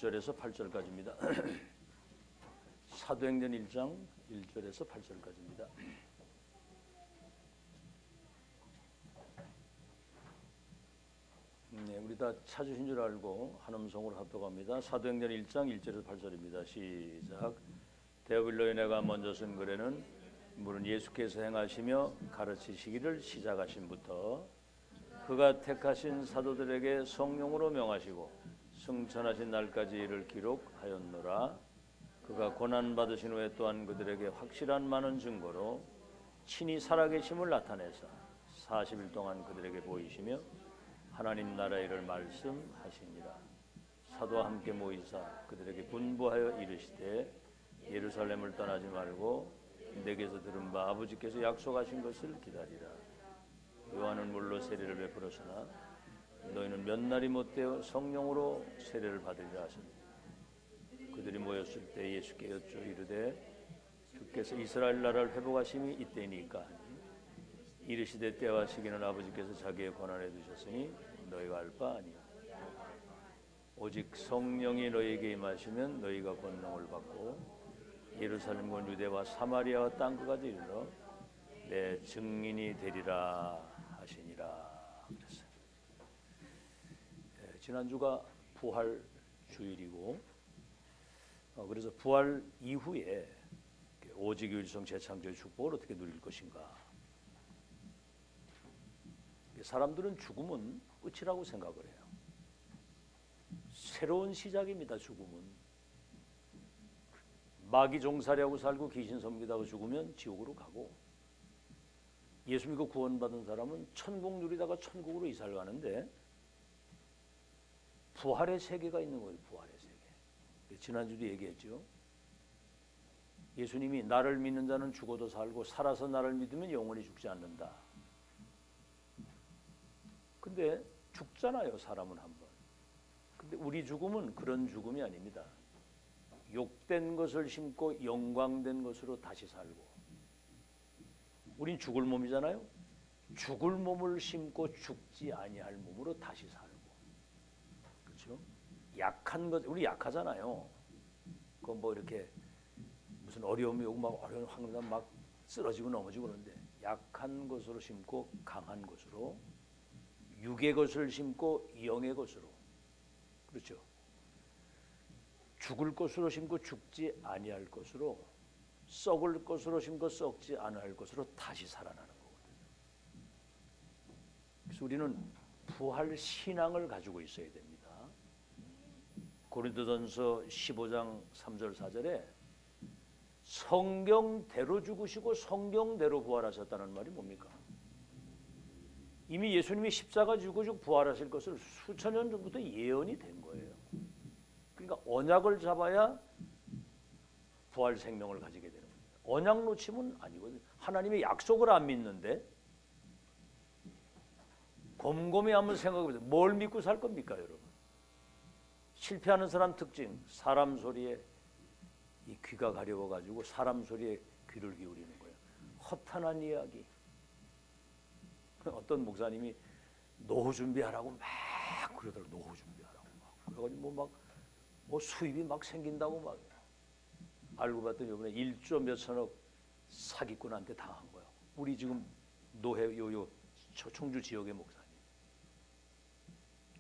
1절에서 8절까지입니다. 사도행전 1장 1절에서 8절까지입니다. 네, 우리 다 찾으신 줄 알고 한 음성으로 합독합니다. 사도행전 1장 1절에서 8절입니다. 시작. 데오빌로에 내가 먼저 쓴 글에는 물은 예수께서 행하시며 가르치시기를 시작하신부터 그가 택하신 사도들에게 성령으로 명하시고 승천하신 날까지 이를 기록하였노라. 그가 고난받으신 후에 또한 그들에게 확실한 많은 증거로 친히 살아계심을 나타내사 40일 동안 그들에게 보이시며 하나님 나라 일을 말씀하시니라. 사도와 함께 모이사 그들에게 분부하여 이르시되 예루살렘을 떠나지 말고 내게서 들은 바 아버지께서 약속하신 것을 기다리라. 요한은 물로 세례를 베풀었으나 너희는 몇 날이 못되어 성령으로 세례를 받으리라 하시니 그들이 모였을 때 예수께 여쭈어 이르되 주께서 이스라엘 나라를 회복하심이 이때니까 이르시되 때와 시기는 아버지께서 자기의 권한에 두셨으니 너희가 알 바 아니요 오직 성령이 너희에게 임하시면 너희가 권능을 받고 예루살렘과 유대와 사마리아와 땅끝까지 이르러 내 증인이 되리라 하시니라. 그랬어요. 지난주가 부활 주일이고 그래서 부활 이후에 오직 유일성 재창조의 축복을 어떻게 누릴 것인가. 사람들은 죽음은 끝이라고 생각을 해요. 새로운 시작입니다. 죽음은. 마귀 종살이하고 살고 귀신 섬기다가 죽으면 지옥으로 가고 예수 믿고 구원받은 사람은 천국 누리다가 천국으로 이사를 가는데 부활의 세계가 있는 거예요. 부활의 세계. 지난주도 얘기했죠. 예수님이 나를 믿는 자는 죽어도 살고 살아서 나를 믿으면 영원히 죽지 않는다. 근데 죽잖아요. 사람은 한 번. 근데 우리 죽음은 그런 죽음이 아닙니다. 욕된 것을 심고 영광된 것으로 다시 살고 우린 죽을 몸이잖아요. 죽을 몸을 심고 죽지 아니할 몸으로 다시 살고 그렇죠? 약한 것 우리 약하잖아요. 그 뭐 이렇게 무슨 어려움이 오고 막 어려운 환경 막 쓰러지고 넘어지고 그러는데 약한 것으로 심고 강한 것으로 육의 것을 심고 영의 것으로 그렇죠? 죽을 것으로 심고 죽지 아니할 것으로 썩을 것으로 심고 썩지 아니할 것으로 다시 살아나는 거거든요. 그래서 우리는 부활 신앙을 가지고 있어야 됩니다. 고린도전서 15장 3절 4절에 성경대로 죽으시고 성경대로 부활하셨다는 말이 뭡니까? 이미 예수님이 십자가 지고 부활하실 것을 수천 년 전부터 예언이 된 거예요. 그러니까 언약을 잡아야 부활 생명을 가지게 되는 겁니다. 언약 놓치면 아니거든요. 하나님의 약속을 안 믿는데 곰곰이 한번 생각해보세요. 뭘 믿고 살 겁니까, 여러분? 실패하는 사람 특징, 사람 소리에 이 귀가 가려워가지고 사람 소리에 귀를 기울이는 거예요. 허탄한 이야기. 어떤 목사님이 노후 준비하라고 막 그러더라고요. 노후 준비하라고 막 그래가지고 뭐 수입이 막 생긴다고 막 알고 봤더니 이번에 1조 몇천억 사기꾼한테 당한 거예요. 우리 지금 노회 요 청주 지역의 목사님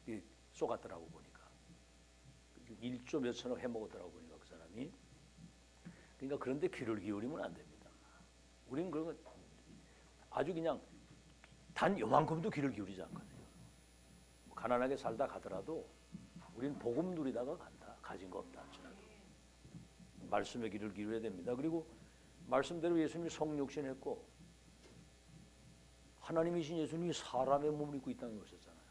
이 쏘갔더라고 보니까 1조 몇천억 해먹었더라고 보니까 그 사람이. 그러니까 그런데 귀를 기울이면 안 됩니다. 우리는 그런 거 아주 그냥 단 요만큼도 귀를 기울이지 않거든요. 가난하게 살다 가더라도 우리는 복음 누리다가 간다. 가진 거 없다 할지라도 말씀에 귀를 기울여야 됩니다. 그리고 말씀대로 예수님이 성육신했고 하나님이신 예수님이 사람의 몸을 입고 이 땅에 오셨잖아요.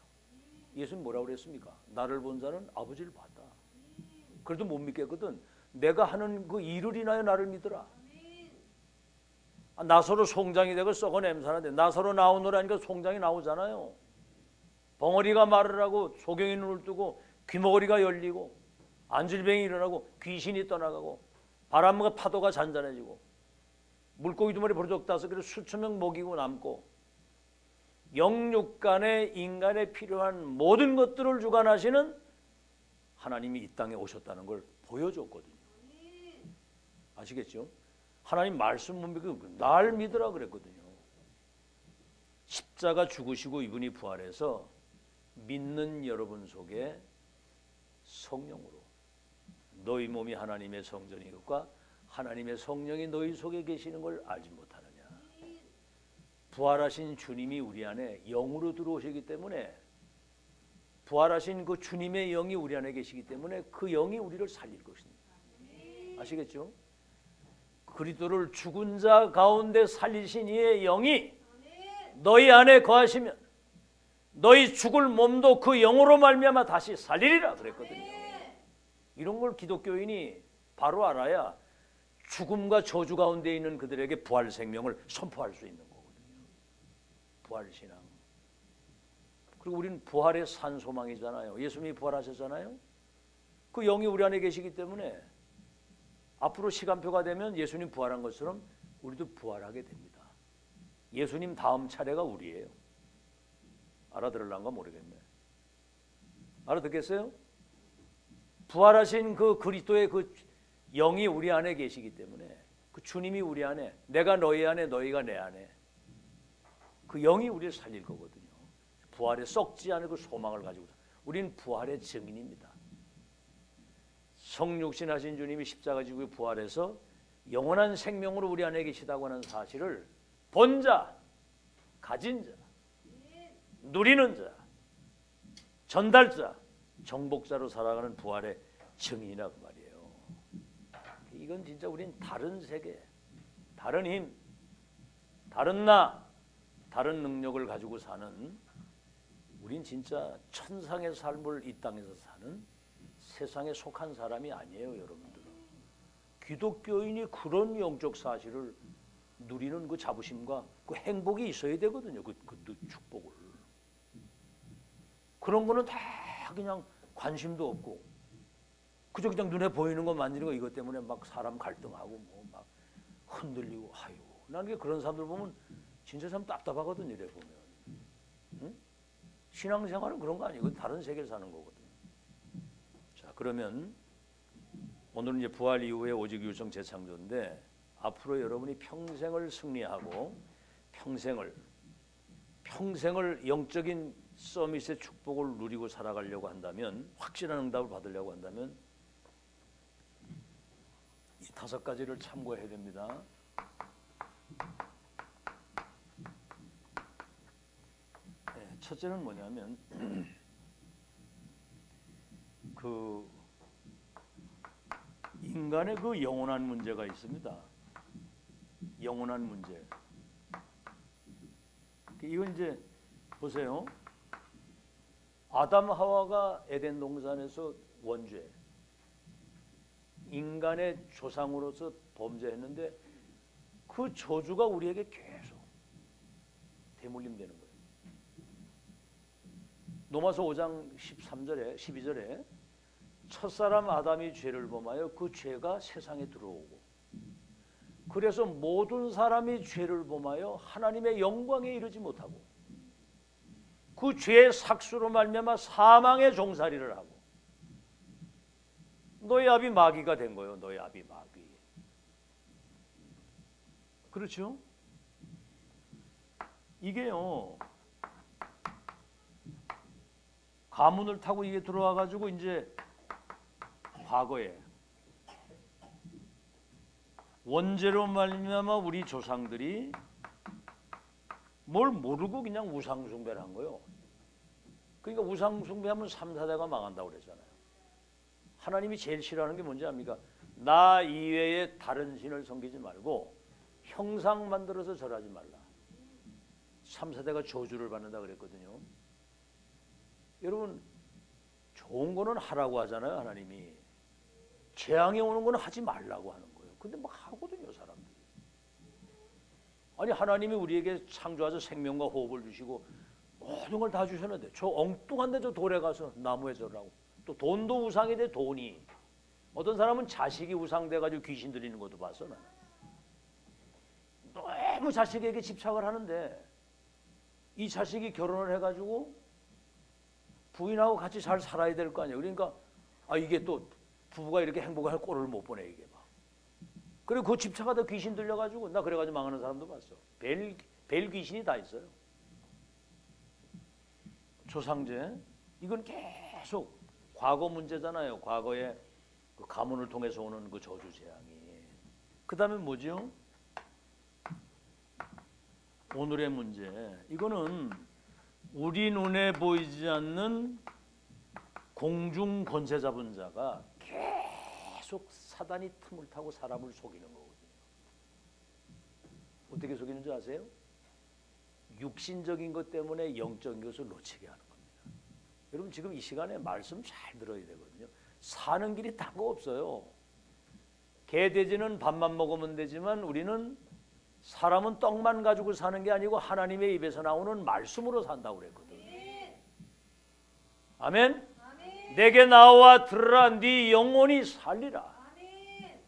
예수님 뭐라고 그랬습니까? 나를 본 자는 아버지를 봤다. 그래도 못 믿겠거든. 내가 하는 그 일을 인하여 나를 믿으라. 나서로 송장이 되고 썩어 냄새나는데 나서로 나오노라니까 송장이 나오잖아요. 벙어리가 말을 하고 소경이 눈을 뜨고 귀머거리가 열리고 안질병이 일어나고 귀신이 떠나가고 바람과 파도가 잔잔해지고 물고기 두 마리 버르적 따서 그래서 수천 명 먹이고 남고 영육간에 인간에 필요한 모든 것들을 주관하시는 하나님이 이 땅에 오셨다는 걸 보여줬거든요. 아시겠죠? 하나님 말씀 못 믿고 날 믿으라 그랬거든요. 십자가 죽으시고 이분이 부활해서 믿는 여러분 속에 성령으로 너희 몸이 하나님의 성전이니까 하나님의 성령이 너희 속에 계시는 걸 알지 못하느냐. 부활하신 주님이 우리 안에 영으로 들어오시기 때문에 부활하신 그 주님의 영이 우리 안에 계시기 때문에 그 영이 우리를 살릴 것입니다. 아시겠죠? 그리스도를 죽은 자 가운데 살리신 이의 영이 너희 안에 거하시면 너희 죽을 몸도 그 영으로 말미암아 다시 살리리라 그랬거든요. 이런 걸 기독교인이 바로 알아야 죽음과 저주 가운데 있는 그들에게 부활 생명을 선포할 수 있는 거거든요. 부활 신앙. 그리고 우리는 부활의 산 소망이잖아요. 예수님이 부활하셨잖아요. 그 영이 우리 안에 계시기 때문에 앞으로 시간표가 되면 예수님 부활한 것처럼 우리도 부활하게 됩니다. 예수님 다음 차례가 우리예요. 알아들을란가 모르겠네. 알아듣겠어요? 부활하신 그 그리스도의 그 영이 우리 안에 계시기 때문에 그 주님이 우리 안에, 내가 너희 안에, 너희가 내 안에, 그 영이 우리를 살릴 거거든요. 부활에 썩지 않을 그 소망을 가지고 우리는 부활의 증인입니다. 성육신 하신 주님이 십자가 지고 부활해서 영원한 생명으로 우리 안에 계시다고 하는 사실을 본 자, 가진 자, 누리는 자, 전달자, 정복자로 살아가는 부활의 증인이라 그 말이에요. 이건 진짜 우린 다른 세계, 다른 힘, 다른 나, 다른 능력을 가지고 사는, 우린 진짜 천상의 삶을 이 땅에서 사는 세상에 속한 사람이 아니에요, 여러분들. 기독교인이 그런 영적 사실을 누리는 그 자부심과 그 행복이 있어야 되거든요. 그 축복을. 그런 거는 다 그냥 관심도 없고 그저 그냥 눈에 보이는 거 만지는 거 이것 때문에 막 사람 갈등하고 뭐 막 흔들리고 아유, 나는 그런 사람들 보면 진짜 참 답답하거든요. 이래 보면. 응? 신앙생활은 그런 거 아니고 다른 세계를 사는 거거든요. 자, 그러면 오늘은 이제 부활 이후에 오직 유성 재창조인데 앞으로 여러분이 평생을 승리하고 평생을 영적인 서밋의 축복을 누리고 살아가려고 한다면, 확실한 응답을 받으려고 한다면 이 5가지를 참고해야 됩니다. 네, 첫째는 뭐냐면 그 인간의 그 영원한 문제가 있습니다. 영원한 문제. 이건 이제 보세요. 아담 하와가 에덴 동산에서 원죄, 인간의 조상으로서 범죄했는데 그 저주가 우리에게 계속 대물림되는 거예요. 로마서 5장 13절에 12절에 첫사람 아담이 죄를 범하여 그 죄가 세상에 들어오고, 그래서 모든 사람이 죄를 범하여 하나님의 영광에 이르지 못하고 그 죄의 삭수로 말미암아 사망의 종살이를 하고 너희 아비 마귀가 된 거예요. 너희 아비 마귀. 그렇죠? 이게요, 가문을 타고 이게 들어와 가지고 이제 과거에 원죄로 말미암아 우리 조상들이 뭘 모르고 그냥 우상숭배를 한 거예요. 그러니까 우상숭배하면 3, 4대가 망한다고 그랬잖아요. 하나님이 제일 싫어하는 게 뭔지 압니까? 나 이외에 다른 신을 섬기지 말고 형상 만들어서 절하지 말라. 3, 4대가 저주를 받는다 그랬거든요. 여러분, 좋은 거는 하라고 하잖아요. 하나님이. 재앙이 오는 거는 하지 말라고 하는 거예요. 근데 막 하거든요, 사람들이. 아니, 하나님이 우리에게 창조하셔서 생명과 호흡을 주시고 모든 걸 다 주셨는데 저 엉뚱한 데 저 돌에 가서 나무에 절하고, 또 돈도 우상이 돼. 돈이. 어떤 사람은 자식이 우상돼 가지고 귀신 들리는 것도 봤어. 나는. 너무 자식에게 집착을 하는데 이 자식이 결혼을 해가지고 부인하고 같이 잘 살아야 될 거 아니에요. 그러니까 이게 또 부부가 이렇게 행복할 꼴을 못 보네 이게 막. 그리고 그 집차가다 귀신 들려가지고 나 그래가지고 망하는 사람도 봤어. 벨 귀신이 다 있어요. 조상제 이건 계속 과거 문제잖아요. 과거에 그 가문을 통해서 오는 그 저주 재앙이. 그 다음에 뭐죠? 오늘의 문제. 이거는 우리 눈에 보이지 않는 공중 권세 잡은 자가 계속 사단이 틈을 타고 사람을 속이는 거거든요. 어떻게 속이는 줄 아세요? 육신적인 것 때문에 영적인 것을 놓치게 하는 겁니다. 여러분 지금 이 시간에 말씀 잘 들어야 되거든요. 사는 길이 딴 거 없어요. 개 돼지는 밥만 먹으면 되지만 우리는 사람은 떡만 가지고 사는 게 아니고 하나님의 입에서 나오는 말씀으로 산다고 그랬거든요. 아멘? 아멘. 내게 나와 들으라 네 영혼이 살리라. 아멘.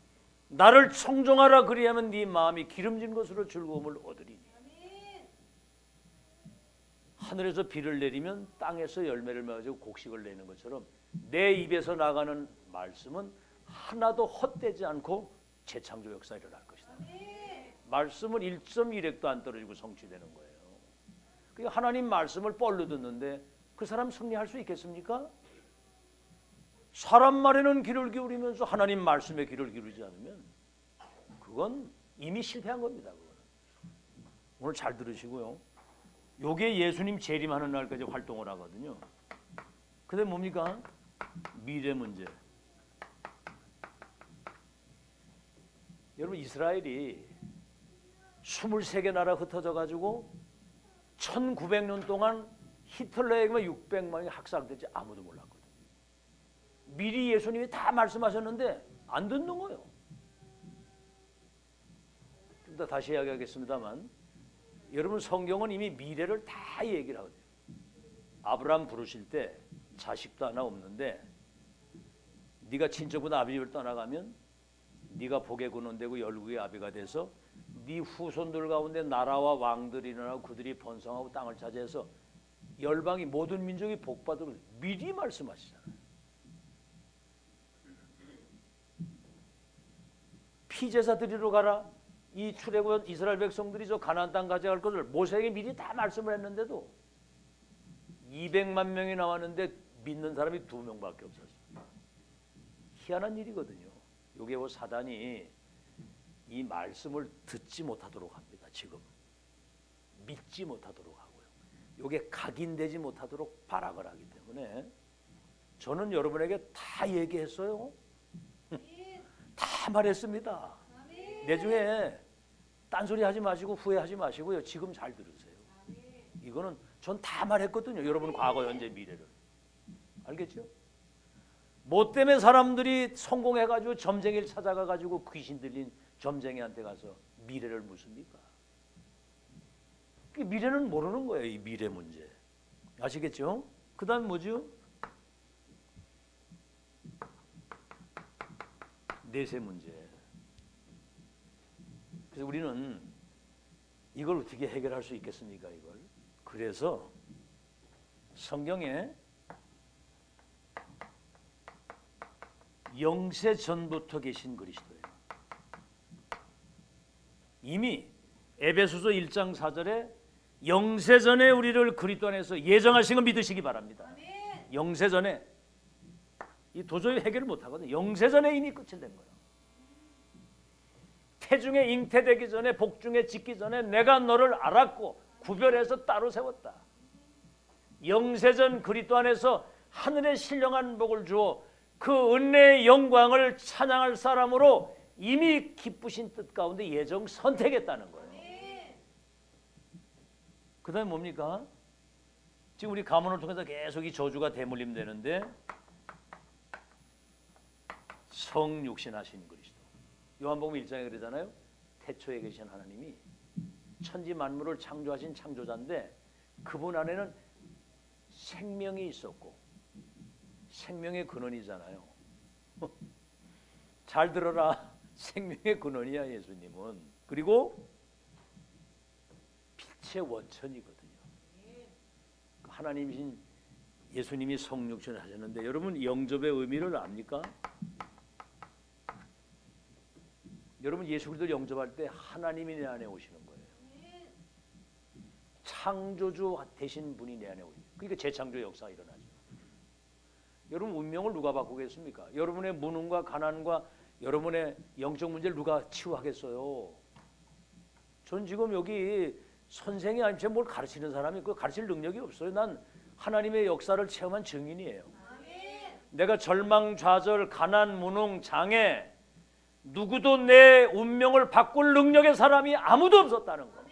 나를 청종하라 그리하면 네 마음이 기름진 것으로 즐거움을 얻으리니. 아멘. 하늘에서 비를 내리면 땅에서 열매를 맺어 곡식을 내는 것처럼 내 입에서 나가는 말씀은 하나도 헛되지 않고 재창조 역사 일어날 것이다. 아멘. 말씀은 1.1핵도 안 떨어지고 성취되는 거예요. 그러니까 하나님 말씀을 뻘로 듣는데 그 사람 승리할 수 있겠습니까? 사람 말에는 귀를 기울이면서 하나님 말씀에 귀를 기울이지 않으면 그건 이미 실패한 겁니다. 그건. 오늘 잘 들으시고요. 요게 예수님 재림하는 날까지 활동을 하거든요. 근데 뭡니까? 미래 문제. 여러분 이스라엘이 23개 나라 흩어져 가지고 1900년 동안 히틀러에게만 600만이 학살됐지 아무도 몰랐거든. 미리 예수님이 다 말씀하셨는데 안 듣는 거예요. 좀 더 다시 이야기하겠습니다만 여러분 성경은 이미 미래를 다 얘기를 하거든요. 아브라함 부르실 때 자식도 하나 없는데 네가 친척보다 아비집을 떠나가면 네가 복의 근원되고 열국의 아비가 돼서 네 후손들 가운데 나라와 왕들이 일어나고 그들이 번성하고 땅을 차지해서 열방이 모든 민족이 복받으로 미리 말씀하시잖아요. 피제사 드리러 가라. 이 출애굽 이스라엘 백성들이 저 가나안 땅 가져갈 것을 모세에게 미리 다 말씀을 했는데도 200만 명이 나왔는데 믿는 사람이 2명밖에 없었어요. 희한한 일이거든요. 요게 사단이 이 말씀을 듣지 못하도록 합니다. 지금 믿지 못하도록 하고요. 요게 각인되지 못하도록 발악을 하기 때문에 저는 여러분에게 다 얘기했어요. 다 말했습니다. 내중에 딴소리 하지 마시고 후회하지 마시고요. 지금 잘 들으세요. 이거는 전 다 말했거든요. 여러분 과거, 현재, 미래를. 알겠죠? 뭐 때문에 사람들이 성공해가지고 점쟁이를 찾아가가지고 귀신 들린 점쟁이한테 가서 미래를 묻습니까? 미래는 모르는 거예요. 이 미래 문제. 아시겠죠? 그 다음 뭐죠? 내세 문제. 그래서 우리는 이걸 어떻게 해결할 수 있겠습니까? 이걸. 그래서 성경에 영세 전부터 계신 그리스도예요. 이미 에베소서 1장 4절에 영세 전에 우리를 그리스도 안에서 예정하신 거 믿으시기 바랍니다. 아멘. 영세 전에 이 도저히 해결을 못 하거든요. 영세 전에 이미 끝이 된 거예요. 태중에 잉태되기 전에 복중에 짓기 전에 내가 너를 알았고 구별해서 따로 세웠다. 영세전 그리스도 안에서 하늘의 신령한 복을 주어 그 은혜의 영광을 찬양할 사람으로 이미 기쁘신 뜻 가운데 예정 선택했다는 거예요. 그 다음에 뭡니까? 지금 우리 가문을 통해서 계속 이 저주가 대물림되는데 성육신하신 그리스도. 요한복음 1장에 그러잖아요. 태초에 계신 하나님이 천지 만물을 창조하신 창조자인데 그분 안에는 생명이 있었고 생명의 근원이잖아요. 잘 들어라. 생명의 근원이야 예수님은. 그리고 빛의 원천이거든요. 하나님이신 예수님이 성육신을 하셨는데 여러분 영접의 의미를 압니까? 여러분 예수 그리스도 영접할 때 하나님이 내 안에 오시는 거예요. 창조주 되신 분이 내 안에 오시는. 그러니까 재창조 역사가 일어나죠. 여러분 운명을 누가 바꾸겠습니까? 여러분의 무능과 가난과 여러분의 영적 문제를 누가 치유하겠어요? 전 지금 여기 선생이 아니면 뭘 가르치는 사람이 그 가르칠 능력이 없어요. 난 하나님의 역사를 체험한 증인이에요. 내가 절망, 좌절, 가난, 무능, 장애 누구도 내 운명을 바꿀 능력의 사람이 아무도 없었다는 거.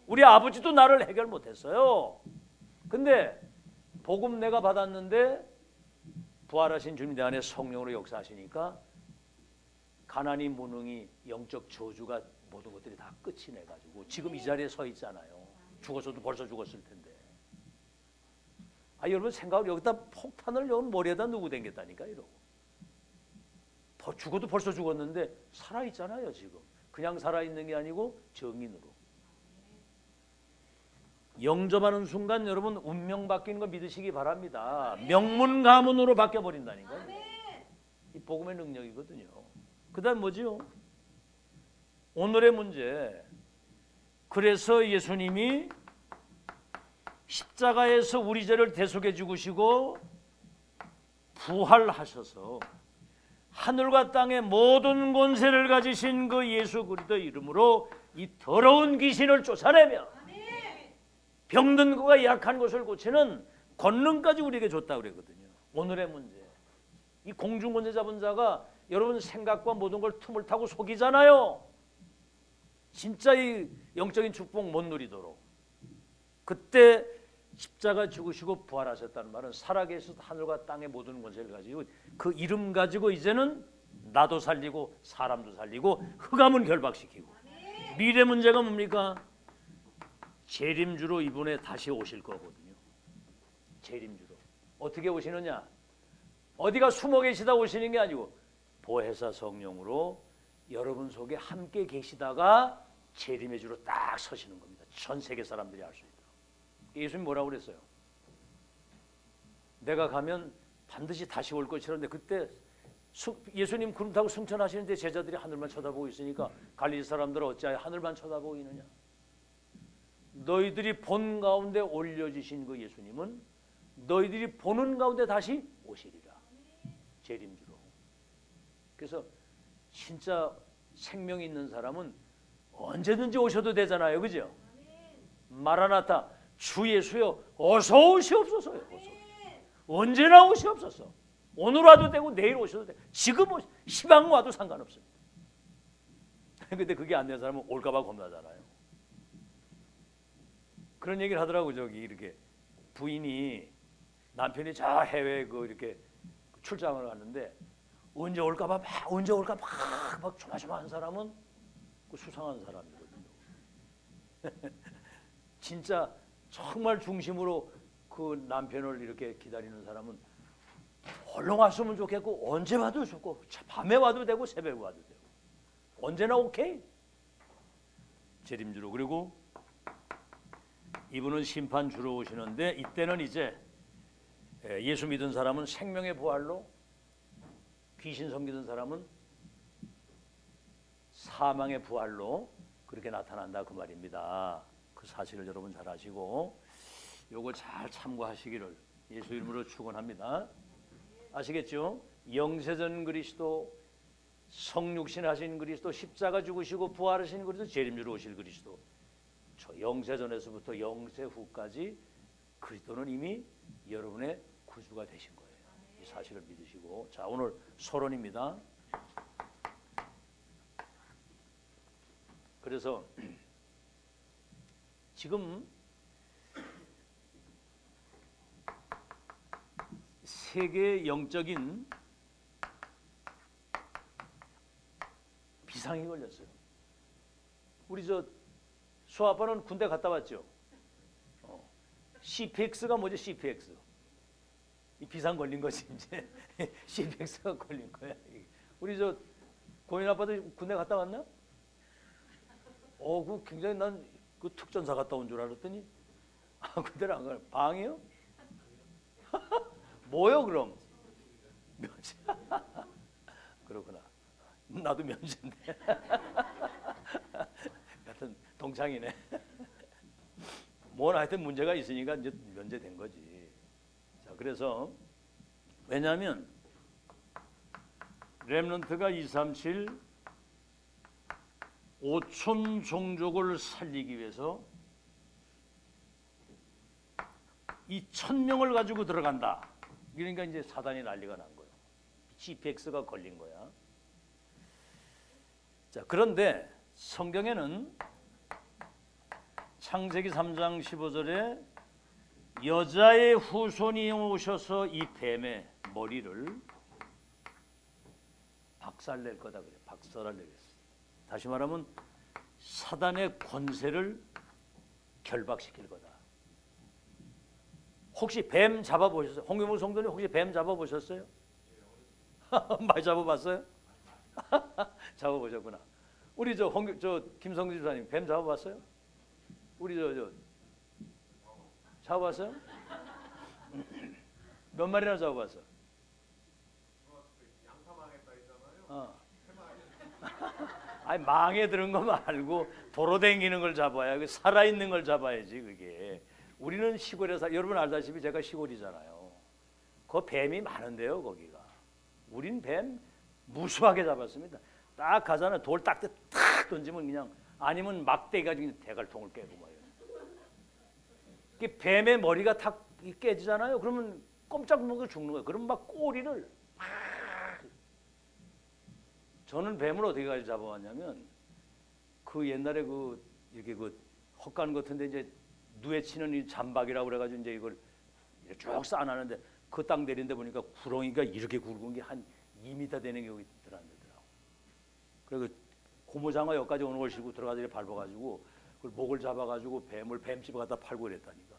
우리 아버지도 나를 해결 못했어요. 근데 복음 내가 받았는데 부활하신 주님 내 안에 성령으로 역사하시니까 가난이, 무능이, 영적 저주가 모든 것들이 다 끝이 내가지고 지금 이 자리에 서 있잖아요. 죽었어도 벌써 죽었을 텐데. 여러분 생각을 여기다 폭탄을 여기 머리에다 누구 댕겼다니까 이러고. 죽어도 벌써 죽었는데 살아있잖아요 지금. 그냥 살아있는 게 아니고 정인으로. 영접하는 순간 여러분 운명 바뀌는 거 믿으시기 바랍니다. 명문 가문으로 바뀌어버린다니까요. 이 복음의 능력이거든요. 그 다음 뭐지요? 오늘의 문제. 그래서 예수님이 십자가에서 우리 죄를 대속해 죽으시고 부활하셔서 하늘과 땅의 모든 권세를 가지신 그 예수 그리스도 이름으로 이 더러운 귀신을 쫓아내며 병든 거가 약한 것을 고치는 권능까지 우리에게 줬다고 그러거든요. 오늘의 문제. 이 공중권세 잡은 자가 여러분 생각과 모든 걸 틈을 타고 속이잖아요. 진짜 이 영적인 축복 못 누리도록. 그때 십자가 죽으시고 부활하셨다는 말은 살아계셔서 하늘과 땅의 모든 권세를 가지고 그 이름 가지고 이제는 나도 살리고 사람도 살리고 흑암은 결박시키고. 미래 문제가 뭡니까? 재림주로 이번에 다시 오실 거거든요. 재림주로. 어떻게 오시느냐? 어디가 숨어 계시다 오시는 게 아니고 보혜사 성령으로 여러분 속에 함께 계시다가 재림의 주로 딱 서시는 겁니다. 전 세계 사람들이 알 수 있다. 예수님 뭐라고 그랬어요? 내가 가면 반드시 다시 올 것이라는데 그때 예수님 구름 타고 승천하시는데 제자들이 하늘만 쳐다보고 있으니까 갈릴리 사람들은 어찌하여 하늘만 쳐다보고 있느냐? 너희들이 본 가운데 올려주신 그 예수님은 너희들이 보는 가운데 다시 오시리라. 재림주로. 그래서 진짜 생명이 있는 사람은 언제든지 오셔도 되잖아요. 그죠? 마라나타 주 예수여 어서 오시옵소서요. 언제나 오시옵소서. 오늘 와도 되고 내일 오셔도 되고 지금 시방 와도 상관없습니다. 근데 그게 안 되는 사람은 올까 봐 겁나잖아요. 그런 얘기를 하더라고. 저기 이렇게 부인이 남편이 저 해외 이렇게 출장을 갔는데 언제 올까 봐 언제 올까 막 조마조마한 사람은 그 수상한 사람이거든요. 진짜 정말 중심으로 그 남편을 이렇게 기다리는 사람은 얼른 왔으면 좋겠고 언제 와도 좋고 밤에 와도 되고 새벽에 와도 되고 언제나 오케이. 재림주로. 그리고 이분은 심판주로 오시는데 이때는 이제 예수 믿은 사람은 생명의 부활로, 귀신 섬기던 사람은 사망의 부활로 그렇게 나타난다 그 말입니다. 그 사실을 여러분 잘 아시고 요거 잘 참고하시기를 예수 이름으로 축원합니다. 아시겠죠? 영세전 그리스도, 성육신 하신 그리스도, 십자가 죽으시고 부활하신 그리스도, 재림주로 오실 그리스도. 저 영세전에서부터 영세 후까지 그리스도는 이미 여러분의 구주가 되신 거예요. 이 사실을 믿으시고. 자, 오늘 서론입니다. 그래서 지금 세계 영적인 비상이 걸렸어요. 우리 수아빠는 군대 갔다 왔죠. CPX가 뭐죠? CPX. 이 비상 걸린 거지 이제. CPX가 걸린 거야. 우리 고인 아빠도 군대 갔다 왔나? 그 굉장히 난 그 특전사 갔다 온 줄 알았더니 군대를 안 가요. 방이요? 뭐요 그럼? 면제. 그렇구나. 나도 면제인데. 같은 동창이네. 뭐 하여튼 문제가 있으니까 이제 면제된 거지. 자, 그래서 왜냐하면 렘넌트가 237 5천 종족을 살리기 위해서 이 1,000명을 가지고 들어간다. 그러니까 이제 사단이 난리가 난 거예요. GPX가 걸린 거야. 자, 그런데 성경에는 창세기 3장 15절에 여자의 후손이 오셔서 이 뱀의 머리를 박살낼 거다 그래. 박살을 내겠어. 다시 말하면 사단의 권세를 결박시킬 거다. 혹시 뱀 잡아보셨어요? 홍규모 성도님 혹시 뱀 잡아보셨어요? 많이 잡아봤어요? 잡아보셨구나. 우리 저 김성주 집사님 뱀 잡아봤어요? 우리 저 잡아봤어요? 몇 마리나 잡아봤어? 양파 망했다 했잖아요. 아니 망에 들은 거 말고 도로 댕기는 걸 잡아야 살아있는 걸 잡아야지 그게. 우리는 시골에 여러분 알다시피 제가 시골이잖아요. 그 뱀이 많은데요 거기가. 우린 뱀 무수하게 잡았습니다. 딱 가잖아요. 돌 딱 던지면 그냥 아니면 막대기 가지고 대갈통을 깨고 말이에요. 뱀의 머리가 탁 깨지잖아요. 그러면 꼼짝 못하고 죽는 거예요. 그럼 막 꼬리를 저는 뱀을 어떻게 가지고 잡아왔냐면 그 옛날에 이렇게 헛간 같은데 이제 누에 치는 이 잠박이라고 그래가지고 이제 이걸 쭉 쌓아놨는데 그 땅 내린데 보니까 구렁이가 이렇게 굵은 게 한 2m 되는 게 여기 들어앉더라고. 그리고 고무장어 여기까지 오는 걸 싣고 들어가서 밟아가지고 그걸 목을 잡아가지고 뱀집에 갖다 팔고 그랬다니까.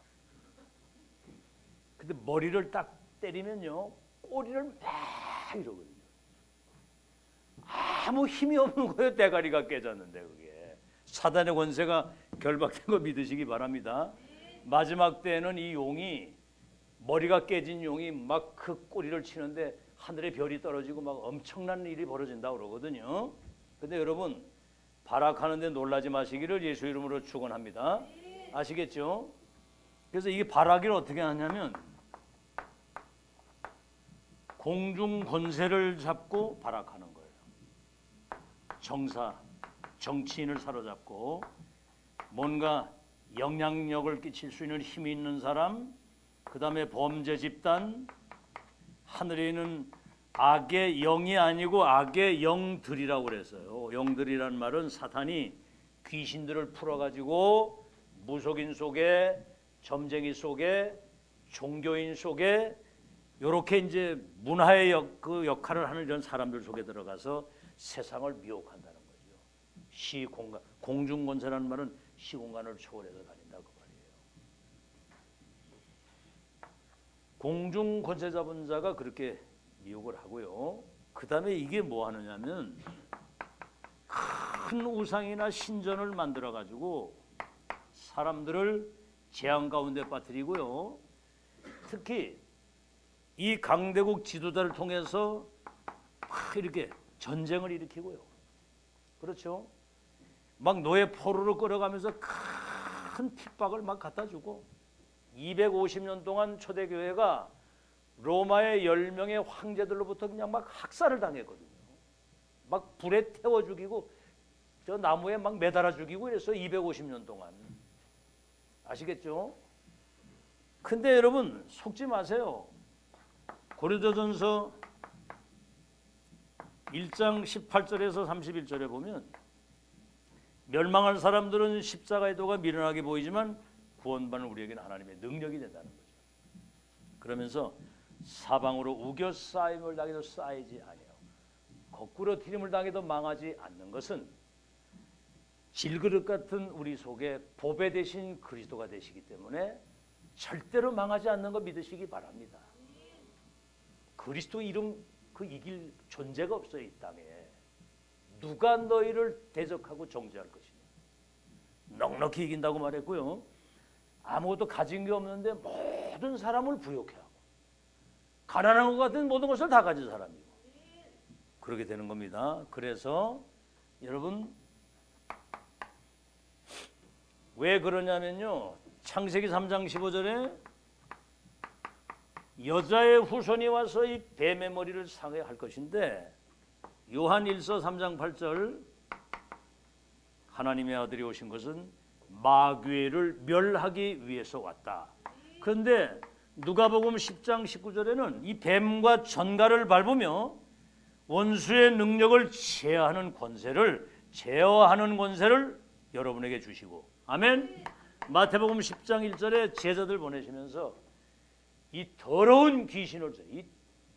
근데 머리를 딱 때리면요 꼬리를 막 이러거든요. 아무 힘이 없는 거예요. 대가리가 깨졌는데 그게 사단의 권세가 결박된 거 믿으시기 바랍니다. 마지막 때는 이 용이 머리가 깨진 용이 막 그 꼬리를 치는데 하늘에 별이 떨어지고 막 엄청난 일이 벌어진다고 그러거든요. 근데 여러분 발악하는데 놀라지 마시기를 예수 이름으로 축원합니다. 아시겠죠? 그래서 이게 발악을 어떻게 하냐면 공중 권세를 잡고 발악하는 거예요. 정치인을 사로잡고 뭔가 영향력을 끼칠 수 있는 힘이 있는 사람, 그 다음에 범죄 집단, 하늘에 있는 악의 영이 아니고 악의 영들이라고 그랬어요. 영들이란 말은 사탄이 귀신들을 풀어가지고 무속인 속에, 점쟁이 속에, 종교인 속에 이렇게 이제 문화의 역할을 하는 이런 사람들 속에 들어가서 세상을 미혹한다는 거죠. 공중권세라는 말은 시공간을 초월해서 다닌다 그 말이에요. 공중권세 잡은 자가 그렇게 미혹을 하고요. 그 다음에 이게 뭐 하느냐면 큰 우상이나 신전을 만들어 가지고 사람들을 재앙 가운데 빠뜨리고요. 특히 이 강대국 지도자를 통해서 이렇게 전쟁을 일으키고요. 그렇죠? 막 노예 포로로 끌어가면서 큰 핍박을 막 갖다 주고 250년 동안 초대교회가 로마의 10명의 황제들로부터 그냥 막 학살을 당했거든요. 막 불에 태워 죽이고 저 나무에 막 매달아 죽이고 이랬어요. 250년 동안. 아시겠죠? 근데 여러분 속지 마세요. 고린도전서 1장 18절에서 31절에 보면 멸망할 사람들은 십자가의 도가 미련하게 보이지만 구원받는 우리에게는 하나님의 능력이 된다는 거죠. 그러면서 사방으로 우겨 쌓임을 당해도 쌓이지 아니하고 거꾸로 디림을 당해도 망하지 않는 것은 질그릇 같은 우리 속에 보배 되신 그리스도가 되시기 때문에 절대로 망하지 않는 거 믿으시기 바랍니다. 그리스도 이름 이길 존재가 없어요. 이 땅에. 누가 너희를 대적하고 정죄할 것이냐. 넉넉히 이긴다고 말했고요. 아무것도 가진 게 없는데 모든 사람을 부욕해 하고 가난한 것 같은 모든 것을 다 가진 사람이고 그렇게 되는 겁니다. 그래서 여러분 왜 그러냐면요. 창세기 3장 15절에 여자의 후손이 와서 이 뱀의 머리를 상하게 할 것인데 요한 1서 3장 8절 하나님의 아들이 오신 것은 마귀를 멸하기 위해서 왔다. 그런데 누가복음 10장 19절에는 이 뱀과 전갈을 밟으며 원수의 능력을 제어하는 권세를 여러분에게 주시고 아멘. 마태복음 10장 1절에 제자들 보내시면서 이 더러운 귀신을 이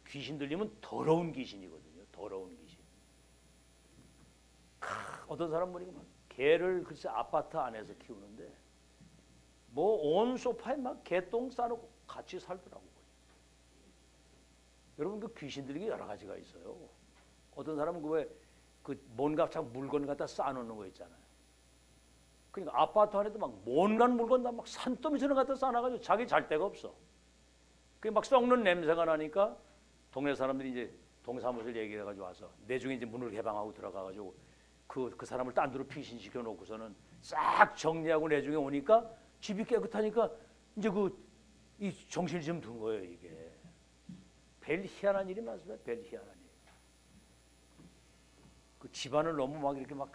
귀신 들리면 더러운 귀신이거든요. 더러운 귀신. 어떤 사람 보니까 막 개를 글쎄 아파트 안에서 키우는데 뭐 온 소파에 막 개똥 싸놓고 같이 살더라고요. 여러분 그 귀신 들리기 여러 가지가 있어요. 어떤 사람은 그 뭔가 참 물건 갖다 쌓아놓는 거 있잖아요. 그러니까 아파트 안에도 막 뭔가 물건 다 막 산더미처럼 갖다 쌓아놔가지고 자기 잘 데가 없어. 그게 막 썩는 냄새가 나니까 동네 사람들이 이제 동사무소를 얘기해가지고 와서 내중에 이제 문을 개방하고 들어가가지고 그 사람을 딴 데로 피신시켜 놓고서는 싹 정리하고 내중에 오니까 집이 깨끗하니까 이제 이 정신이 좀 든 거예요. 이게 별 희한한 일이 많습니다. 별 희한한 일. 그 집안을 너무 막 이렇게 막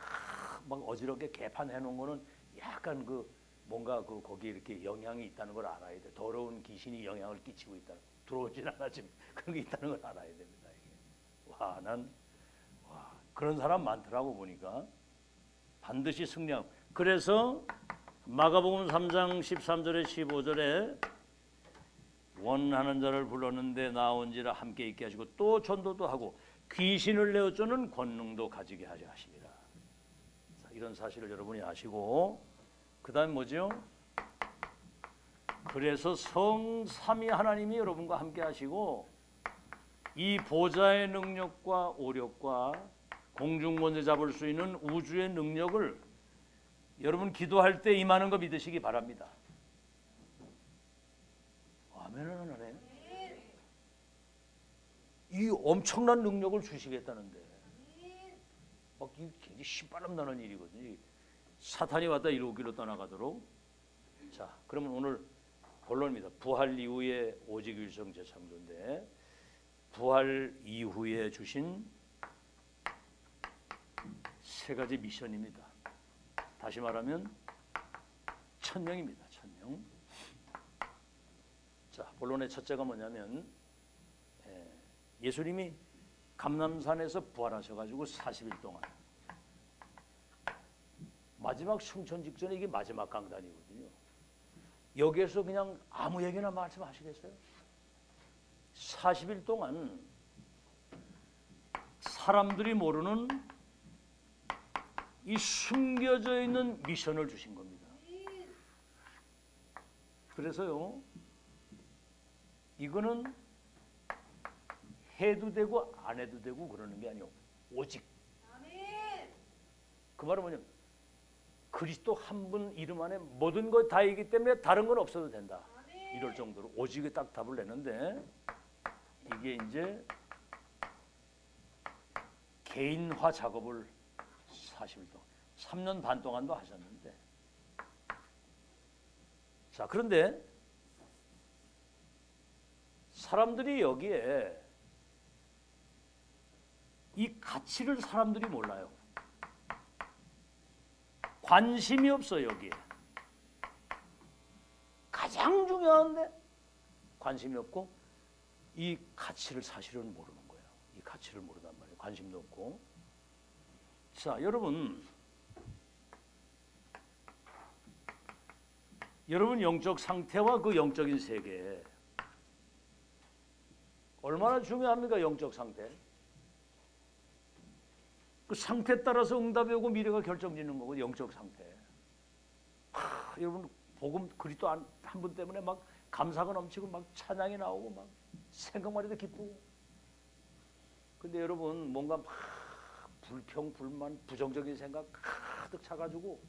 어지럽게 개판해 놓은 거는 약간 뭔가 거기에 이렇게 영향이 있다는 걸 알아야 돼. 더러운 귀신이 영향을 끼치고 있다는. 들어오진 않았지만 그런 게 있다는 걸 알아야 됩니다. 이게. 그런 사람 많더라고 보니까. 반드시 승리하고. 그래서 마가복음 3장 13절에 15절에 원하는 자를 불렀는데 나온지라 함께 있게 하시고 또 전도도 하고 귀신을 내어쫓는 권능도 가지게 하려 하십니다. 이런 사실을 여러분이 아시고 그 다음 뭐죠? 그래서 성삼위 하나님이 여러분과 함께 하시고 이 보좌의 능력과 오력과 공중권세 잡을 수 있는 우주의 능력을 여러분 기도할 때 임하는 거 믿으시기 바랍니다. 아멘은 하네. 이 엄청난 능력을 주시겠다는데 막 굉장히 신바람 나는 일이거든요. 사탄이 왔다 일곱길로 떠나가도록. 자, 그러면 오늘 본론입니다. 부활 이후에 오직 일성 재창조인데 부활 이후에 주신 세 가지 미션입니다. 다시 말하면 천명입니다. 천명. 자, 본론의 첫째가 뭐냐면 예수님이 감람산에서 부활하셔가지고 40일 동안 마지막 승천 직전에 이게 마지막 강단이거든요. 여기에서 그냥 아무 얘기나 말씀하시겠어요? 40일 동안 사람들이 모르는 이 숨겨져 있는 미션을 주신 겁니다. 그래서요, 이거는 해도 되고 안 해도 되고 그러는 게 아니고 오직. 그 말은 뭐냐면 그리스도 한 분 이름 안에 모든 것 다이기 때문에 다른 건 없어도 된다. 이럴 정도로 오직에 딱 답을 내는데 이게 이제 개인화 작업을 40일 동안 3년 반 동안도 하셨는데 자 그런데 사람들이 여기에 이 가치를 사람들이 몰라요. 관심이 없어 여기에. 가장 중요한데 관심이 없고 이 가치를 사실은 모르는 거예요. 이 가치를 모르단 말이에요. 관심도 없고. 자, 여러분 영적 상태와 그 영적인 세계 얼마나 중요합니까? 영적 상태. 그 상태에 따라서 응답이 오고 미래가 결정짓는 거고 영적 상태. 여러분 복음 그리스도 한 분 때문에 막 감사가 넘치고 막 찬양이 나오고 막 생각만 해도 기쁘고. 근데 여러분 뭔가 막 불평, 불만, 부정적인 생각 가득 차가지고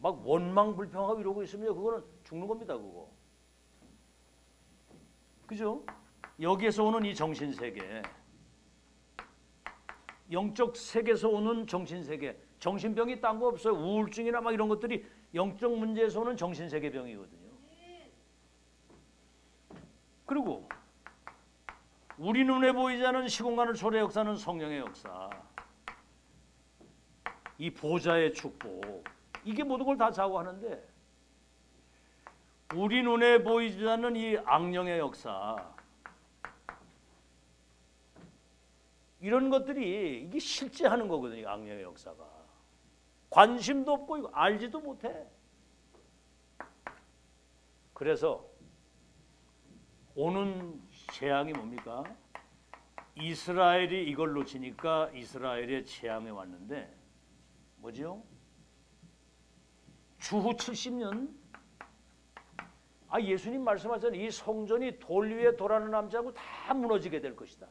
막 원망, 불평하고 이러고 있으면 그거는 죽는 겁니다. 그거. 그죠? 여기에서 오는 이 정신세계, 영적 세계에서 오는 정신세계, 정신병이 딴 거 없어요. 우울증이나 막 이런 것들이 영적 문제에서 오는 정신세계병이거든요. 그리고 우리 눈에 보이지 않는 시공간을 초래 역사는 성령의 역사, 이 보좌의 축복, 이게 모든 걸 다 좌우하는데 우리 눈에 보이지 않는 이 악령의 역사, 이런 것들이 이게 실제 하는 거거든요. 악령의 역사가 관심도 없고 이거 알지도 못해. 그래서 오는 재앙이 뭡니까? 이스라엘이 이걸 놓치니까 이스라엘의 재앙이 왔는데 뭐지요? 주후 70년, 예수님 말씀하셨잖아요. 이 성전이 돌 위에 돌아가는 남자하고 다 무너지게 될 것이다.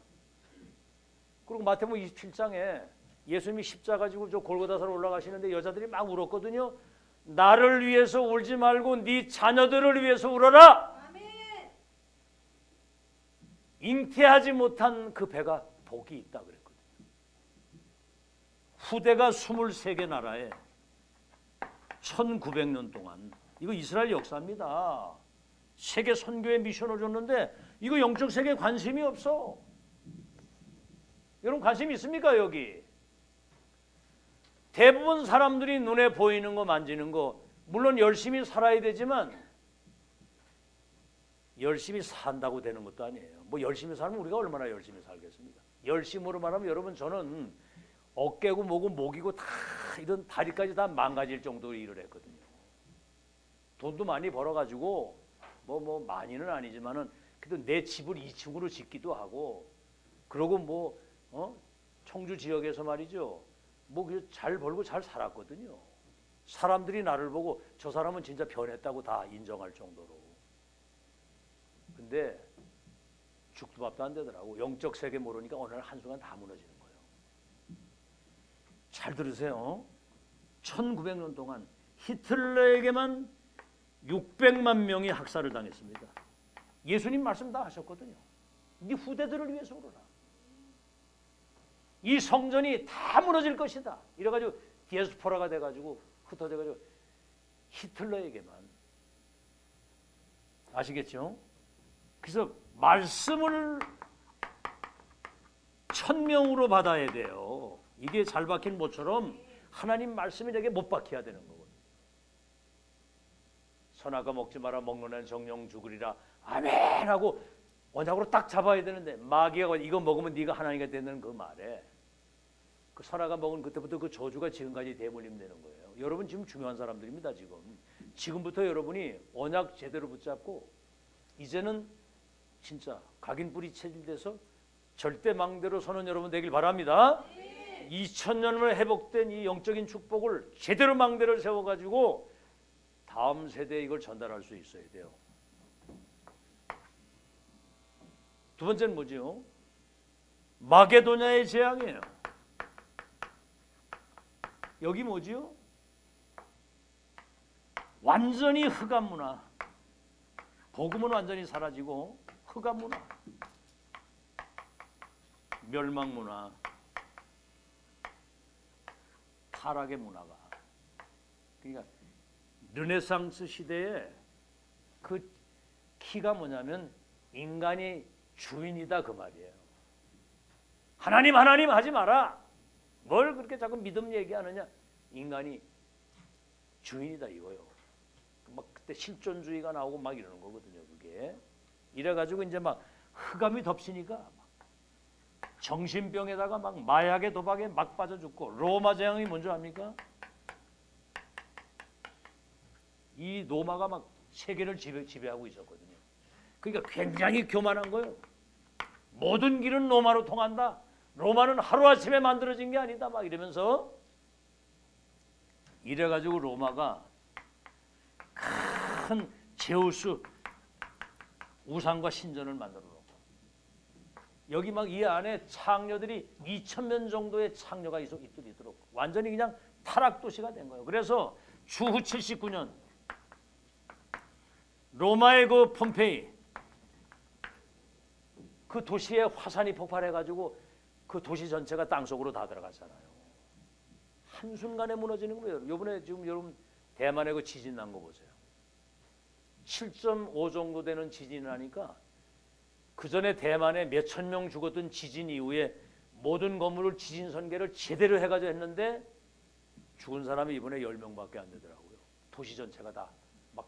그리고 마태복음 27장에 예수님이 십자가 지고 저 골고다사로 올라가시는데 여자들이 막 울었거든요. 나를 위해서 울지 말고 네 자녀들을 위해서 울어라. 아멘. 잉태하지 못한 그 배가 복이 있다 그랬거든요. 후대가 23개 나라에 1900년 동안, 이거 이스라엘 역사입니다. 세계 선교의 미션을 줬는데 이거 영적 세계에 관심이 없어. 여러분 관심 있습니까? 여기 대부분 사람들이 눈에 보이는 거 만지는 거 물론 열심히 살아야 되지만 열심히 산다고 되는 것도 아니에요. 뭐 열심히 살면 우리가 얼마나 열심히 살겠습니까? 열심으로 말하면 여러분 저는 어깨고 뭐고 목이고 다 이런 다리까지 다 망가질 정도로 일을 했거든요. 돈도 많이 벌어가지고 뭐 많이는 아니지만은 그래도 내 집을 2층으로 짓기도 하고 그러고 청주 지역에서 말이죠. 잘 벌고 잘 살았거든요. 사람들이 나를 보고 저 사람은 진짜 변했다고 다 인정할 정도로. 근데 죽도 밥도 안 되더라고. 영적 세계 모르니까 어느 날 한순간 다 무너지는 거예요. 잘 들으세요. 1900년 동안 히틀러에게만 600만 명이 학살을 당했습니다. 예수님 말씀 다 하셨거든요. 네 후대들을 위해서 울어라. 이 성전이 다 무너질 것이다. 이래가지고 디아스포라가 돼가지고 흩어져가지고 히틀러에게만. 아시겠죠? 그래서 말씀을 1000명으로 받아야 돼요. 이게 잘 박힌 모처럼 하나님 말씀이 내게 못 박혀야 되는 거거든요. 선악과 먹지 마라. 먹는 애는 정령 죽으리라. 아멘 하고 언약으로 딱 잡아야 되는데 마귀가 이거 먹으면 네가 하나님이 되는 그 말에 그 선악과 먹은 그때부터 그 저주가 지금까지 대물림 되는 거예요. 여러분 지금 중요한 사람들입니다. 지금부터 여러분이 언약 제대로 붙잡고 이제는 진짜 각인 뿌리 체질돼서 절대 망대로 서는 여러분 되길 바랍니다. 2000년을 회복된 이 영적인 축복을 제대로 망대를 세워가지고 다음 세대에 이걸 전달할 수 있어야 돼요. 두 번째는 뭐지요? 마게도냐의 재앙이에요. 여기 뭐지요? 완전히 흑암 문화. 복음은 완전히 사라지고 흑암 문화, 멸망 문화, 타락의 문화가. 그러니까 르네상스 시대에 그 키가 뭐냐면 인간이 주인이다 그 말이에요. 하나님 하나님 하지 마라. 뭘 그렇게 자꾸 믿음 얘기하느냐. 인간이 주인이다 이거요. 막 그때 실존주의가 나오고 막 이러는 거거든요. 그게 이래가지고 이제 막 흑암이 덮치니까 막 정신병에다가 막 마약에 도박에 막 빠져 죽고. 로마 재앙이 뭔지 압니까? 이 로마가 막 세계를 지배하고 있었거든요. 그러니까 굉장히 교만한 거예요. 모든 길은 로마로 통한다. 로마는 하루아침에 만들어진 게 아니다. 막 이러면서 이래가지고 로마가 큰 제우스 우상과 신전을 만들어 놓고 여기 막 이 안에 창녀들이 2000명 정도의 창녀가 있도록 완전히 그냥 타락 도시가 된 거예요. 그래서 주후 79년 로마의 그 폼페이 그 도시에 화산이 폭발해가지고 그 도시 전체가 땅속으로 다 들어갔잖아요. 한순간에 무너지는 거예요. 이번에 지금 여러분 대만에 그 지진 난 거 보세요. 7.5 정도 되는 지진이 나니까 그 전에 대만에 몇천 명 죽었던 지진 이후에 모든 건물을 지진 선계를 제대로 해가지고 했는데 죽은 사람이 이번에 10명밖에 안 되더라고요. 도시 전체가 다 막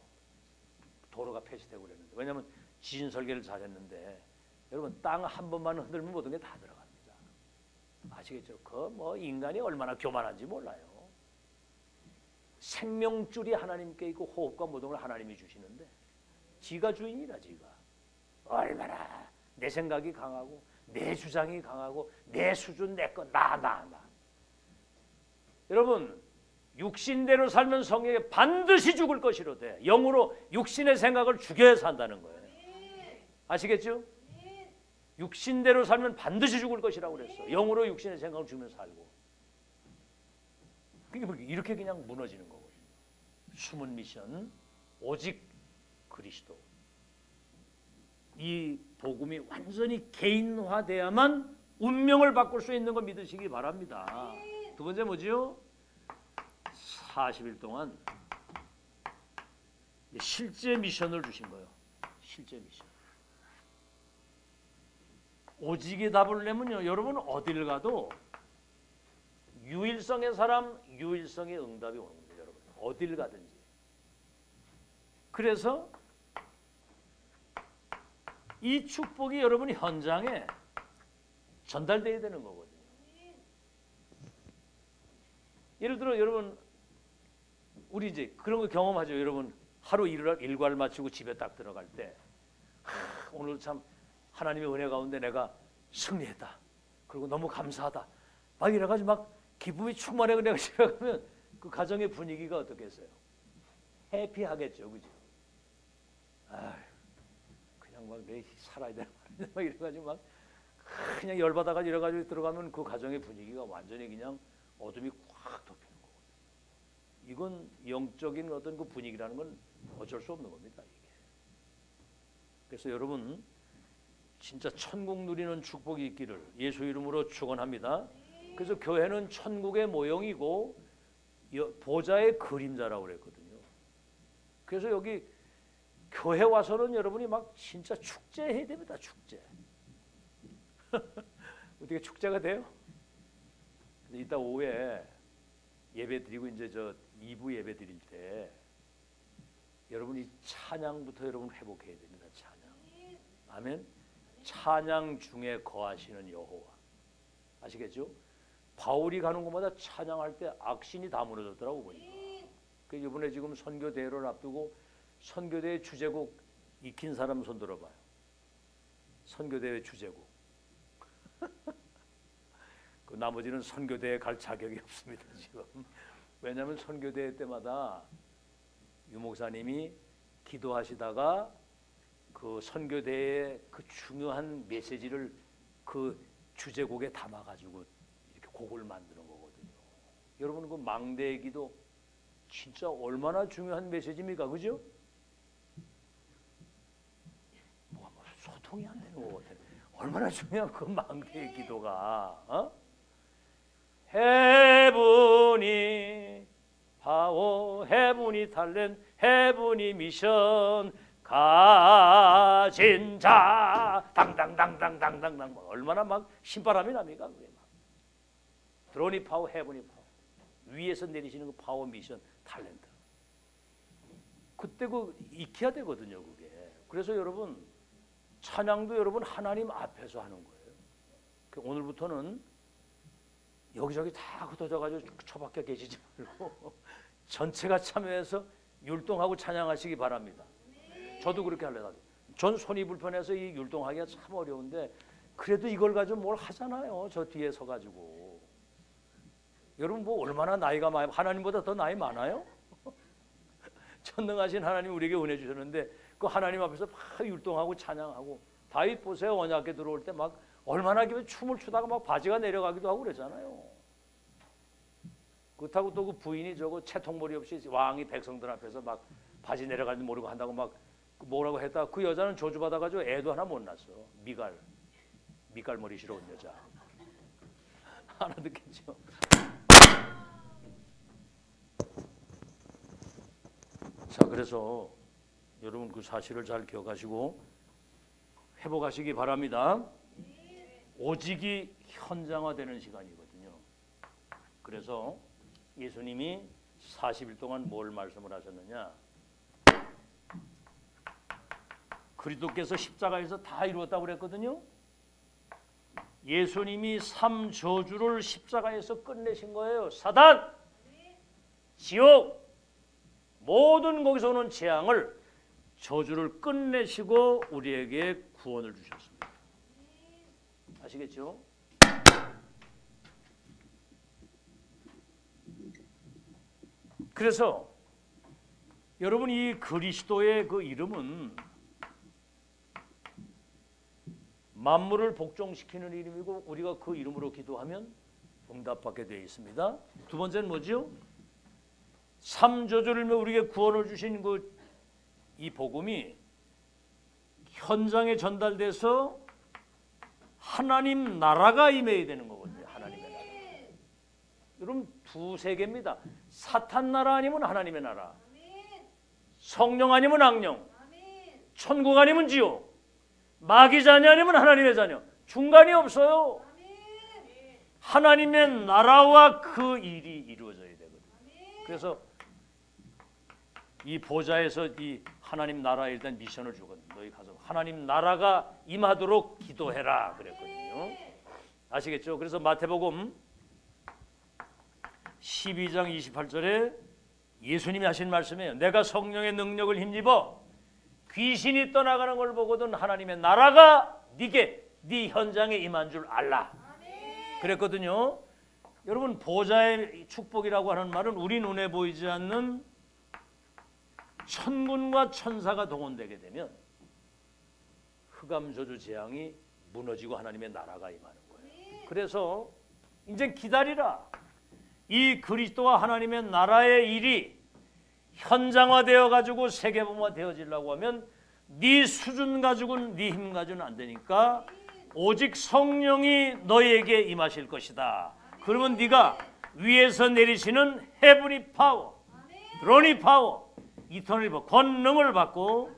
도로가 폐쇄되고 그랬는데, 왜냐하면 지진 설계를 잘했는데 여러분 땅 한 번만 흔들면 모든 게 다 들어갑니다. 아시겠죠? 그 뭐 인간이 얼마나 교만한지 몰라요. 생명줄이 하나님께 있고 호흡과 모든 걸 하나님이 주시는데 지가 주인이다. 지가 얼마나 내 생각이 강하고 내 주장이 강하고 내 수준 내 거 나. 여러분 육신대로 살면 성경에 반드시 죽을 것이로되 영으로 육신의 생각을 죽여야 산다는 거예요. 아시겠죠? 육신대로 살면 반드시 죽을 것이라고 그랬어. 영으로 육신의 생각을 죽이면 살고. 그게 이렇게 그냥 무너지는 거거든요. 숨은 미션, 오직 그리스도. 이 복음이 완전히 개인화돼야만 운명을 바꿀 수 있는 거 믿으시기 바랍니다. 두 번째 뭐지요? 40일 동안 실제 미션을 주신 거예요. 실제 미션. 오직의 답을 내면요, 여러분 어딜 가도 유일성의 사람, 유일성의 응답이 오는 겁니다. 여러분 어딜 가든지. 그래서 이 축복이 여러분 현장에 전달돼야 되는 거거든요. 예를 들어 여러분 우리 이제 그런 거 경험하죠. 여러분 하루 일과를 마치고 집에 딱 들어갈 때 오늘 참 하나님의 은혜 가운데 내가 승리했다. 그리고 너무 감사하다. 막 이래가지고 막 기쁨이 충만해. 내가 집에 가면 그 가정의 분위기가 어떻겠어요? 해피하겠죠, 그죠? 그냥 막 내 살아야 되는 말인데 막 이래가지고 막 그냥 열받아가지고 이래가지고 들어가면 그 가정의 분위기가 완전히 그냥 어둠이 꽉 덮이는 거거든요. 이건 영적인 어떤 그 분위기라는 건 어쩔 수 없는 겁니다. 이게. 그래서 여러분 진짜 천국 누리는 축복이 있기를 예수 이름으로 축원합니다. 그래서 교회는 천국의 모형이고 보좌의 그림자라고 그랬거든요. 그래서 여기 교회 와서는 여러분이 막 진짜 축제해야 됩니다. 축제. 어떻게 축제가 돼요? 이따 오후에 예배 드리고 이제 저 2부 예배 드릴 때 여러분이 찬양부터 여러분 회복해야 됩니다. 찬양. 아멘. 찬양 중에 거하시는 여호와. 아시겠죠? 바울이 가는 곳마다 찬양할 때 악신이 다 무너졌더라고 보니까. 그 이번에 지금 선교 대회를 앞두고 선교대회 주제곡 익힌 사람 손 들어봐요. 선교대회 주제곡. 그 나머지는 선교대회 갈 자격이 없습니다 지금. 왜냐하면 선교대회 때마다 유 목사님이 기도하시다가 그 선교대회의 그 중요한 메시지를 그 주제곡에 담아가지고 이렇게 곡을 만드는 거거든요. 여러분 그 망대의 기도 진짜 얼마나 중요한 메시지입니까, 그죠? 뭐 소통이 안 되는 것 같아요. 얼마나 중요한 그 망대의 기도가. 해분이 파워, 해분이 탤런트, 해분이 미션 가진 자 당당당당당당당 얼마나 막 신바람이 납니까? 그게 막 드로니 파워, 해분이 파워 위에서 내리시는 그 파워, 미션, 탤런트. 그때 그 익혀야 되거든요, 그게. 그래서 여러분 찬양도 여러분 하나님 앞에서 하는 거예요. 오늘부터는 여기저기 다 흩어져가지고 처박혀 계시지 말고 전체가 참여해서 율동하고 찬양하시기 바랍니다. 저도 그렇게 하려고. 전 손이 불편해서 이 율동하기가 참 어려운데 그래도 이걸 가지고 뭘 하잖아요. 저 뒤에 서가지고. 여러분 뭐 얼마나 나이가 많아요? 하나님보다 더 나이 많아요? 전능하신 하나님 우리에게 은혜 주셨는데 그 하나님 앞에서 막 율동하고 찬양하고 다윗 보세요. 언약궤 들어올 때 막 얼마나 춤을 추다가 막 바지가 내려가기도 하고 그러잖아요. 그렇다고 또 그 부인이 저거 채통머리 없이 왕이 백성들 앞에서 막 바지 내려가는지 모르고 한다고 막 뭐라고 했다. 그 여자는 저주받아가지고 애도 하나 못 낳았어. 미갈. 밑갈머리 싫어온 여자. 알아듣겠죠? 자, 그래서 여러분 그 사실을 잘 기억하시고 회복하시기 바랍니다. 오직이 현장화되는 시간이거든요. 그래서 예수님이 40일 동안 뭘 말씀을 하셨느냐? 그리스도께서 십자가에서 다 이루었다고 그랬거든요. 예수님이 3저주를 십자가에서 끝내신 거예요. 사단, 지옥, 모든 거기서 오는 재앙을 저주를 끝내시고 우리에게 구원을 주셨습니다. 아시겠죠? 그래서 여러분 이 그리스도의 그 이름은 만물을 복종시키는 이름이고 우리가 그 이름으로 기도하면 응답받게 되어 있습니다. 두 번째는 뭐죠? 3저주를 우리에게 구원을 주신 이 복음이 현장에 전달돼서 하나님 나라가 임해야 되는 거거든요. 하나님의 나라. 여러분 두세 개입니다. 사탄 나라 아니면 하나님의 나라. 성령 아니면 악령. 천국 아니면 지옥. 마귀 자녀 아니면 하나님의 자녀. 중간이 없어요. 하나님의 나라와 그 일이 이루어져야 되거든요. 그래서 이 보좌에서 이 하나님 나라에 일단 미션을 주거든요. 너희 가서 하나님 나라가 임하도록 기도해라 그랬거든요. 아시겠죠? 그래서 마태복음 12장 28절에 예수님이 하신 말씀이에요. 내가 성령의 능력을 힘입어 귀신이 떠나가는 걸 보거든 하나님의 나라가 네 현장에 임한 줄 알라 그랬거든요. 여러분 보좌의 축복이라고 하는 말은 우리 눈에 보이지 않는 천군과 천사가 동원되게 되면 흑암저주 재앙이 무너지고 하나님의 나라가 임하는 거예요. 그래서 이제 기다리라. 이 그리스도와 하나님의 나라의 일이 현장화되어 가지고 세계범화 되어지려고 하면 네 수준 가지고는 네 힘 가지고는 안 되니까 오직 성령이 너희에게 임하실 것이다. 그러면 네가 위에서 내리시는 헤브리 파워, 드로니 파워, 이터널 파워, 권능을 받고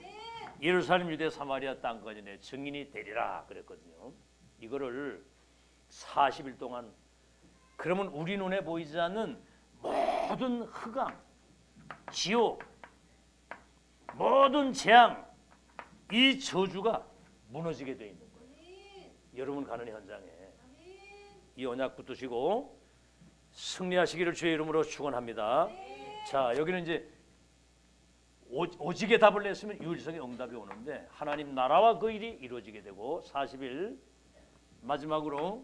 예루살렘, 유대, 사마리아 땅까지 내 증인이 되리라 그랬거든요. 이거를 40일 동안 그러면 우리 눈에 보이지 않는 모든 흑암, 지옥, 모든 재앙, 이 저주가 무너지게 돼 있는 거예요. 여러분 가는 현장에 이 언약 붙드시고 승리하시기를 주의 이름으로 축원합니다. 자, 여기는 이제 오직의 답을 냈으면 유일성의 응답이 오는데 하나님 나라와 그 일이 이루어지게 되고 40일 마지막으로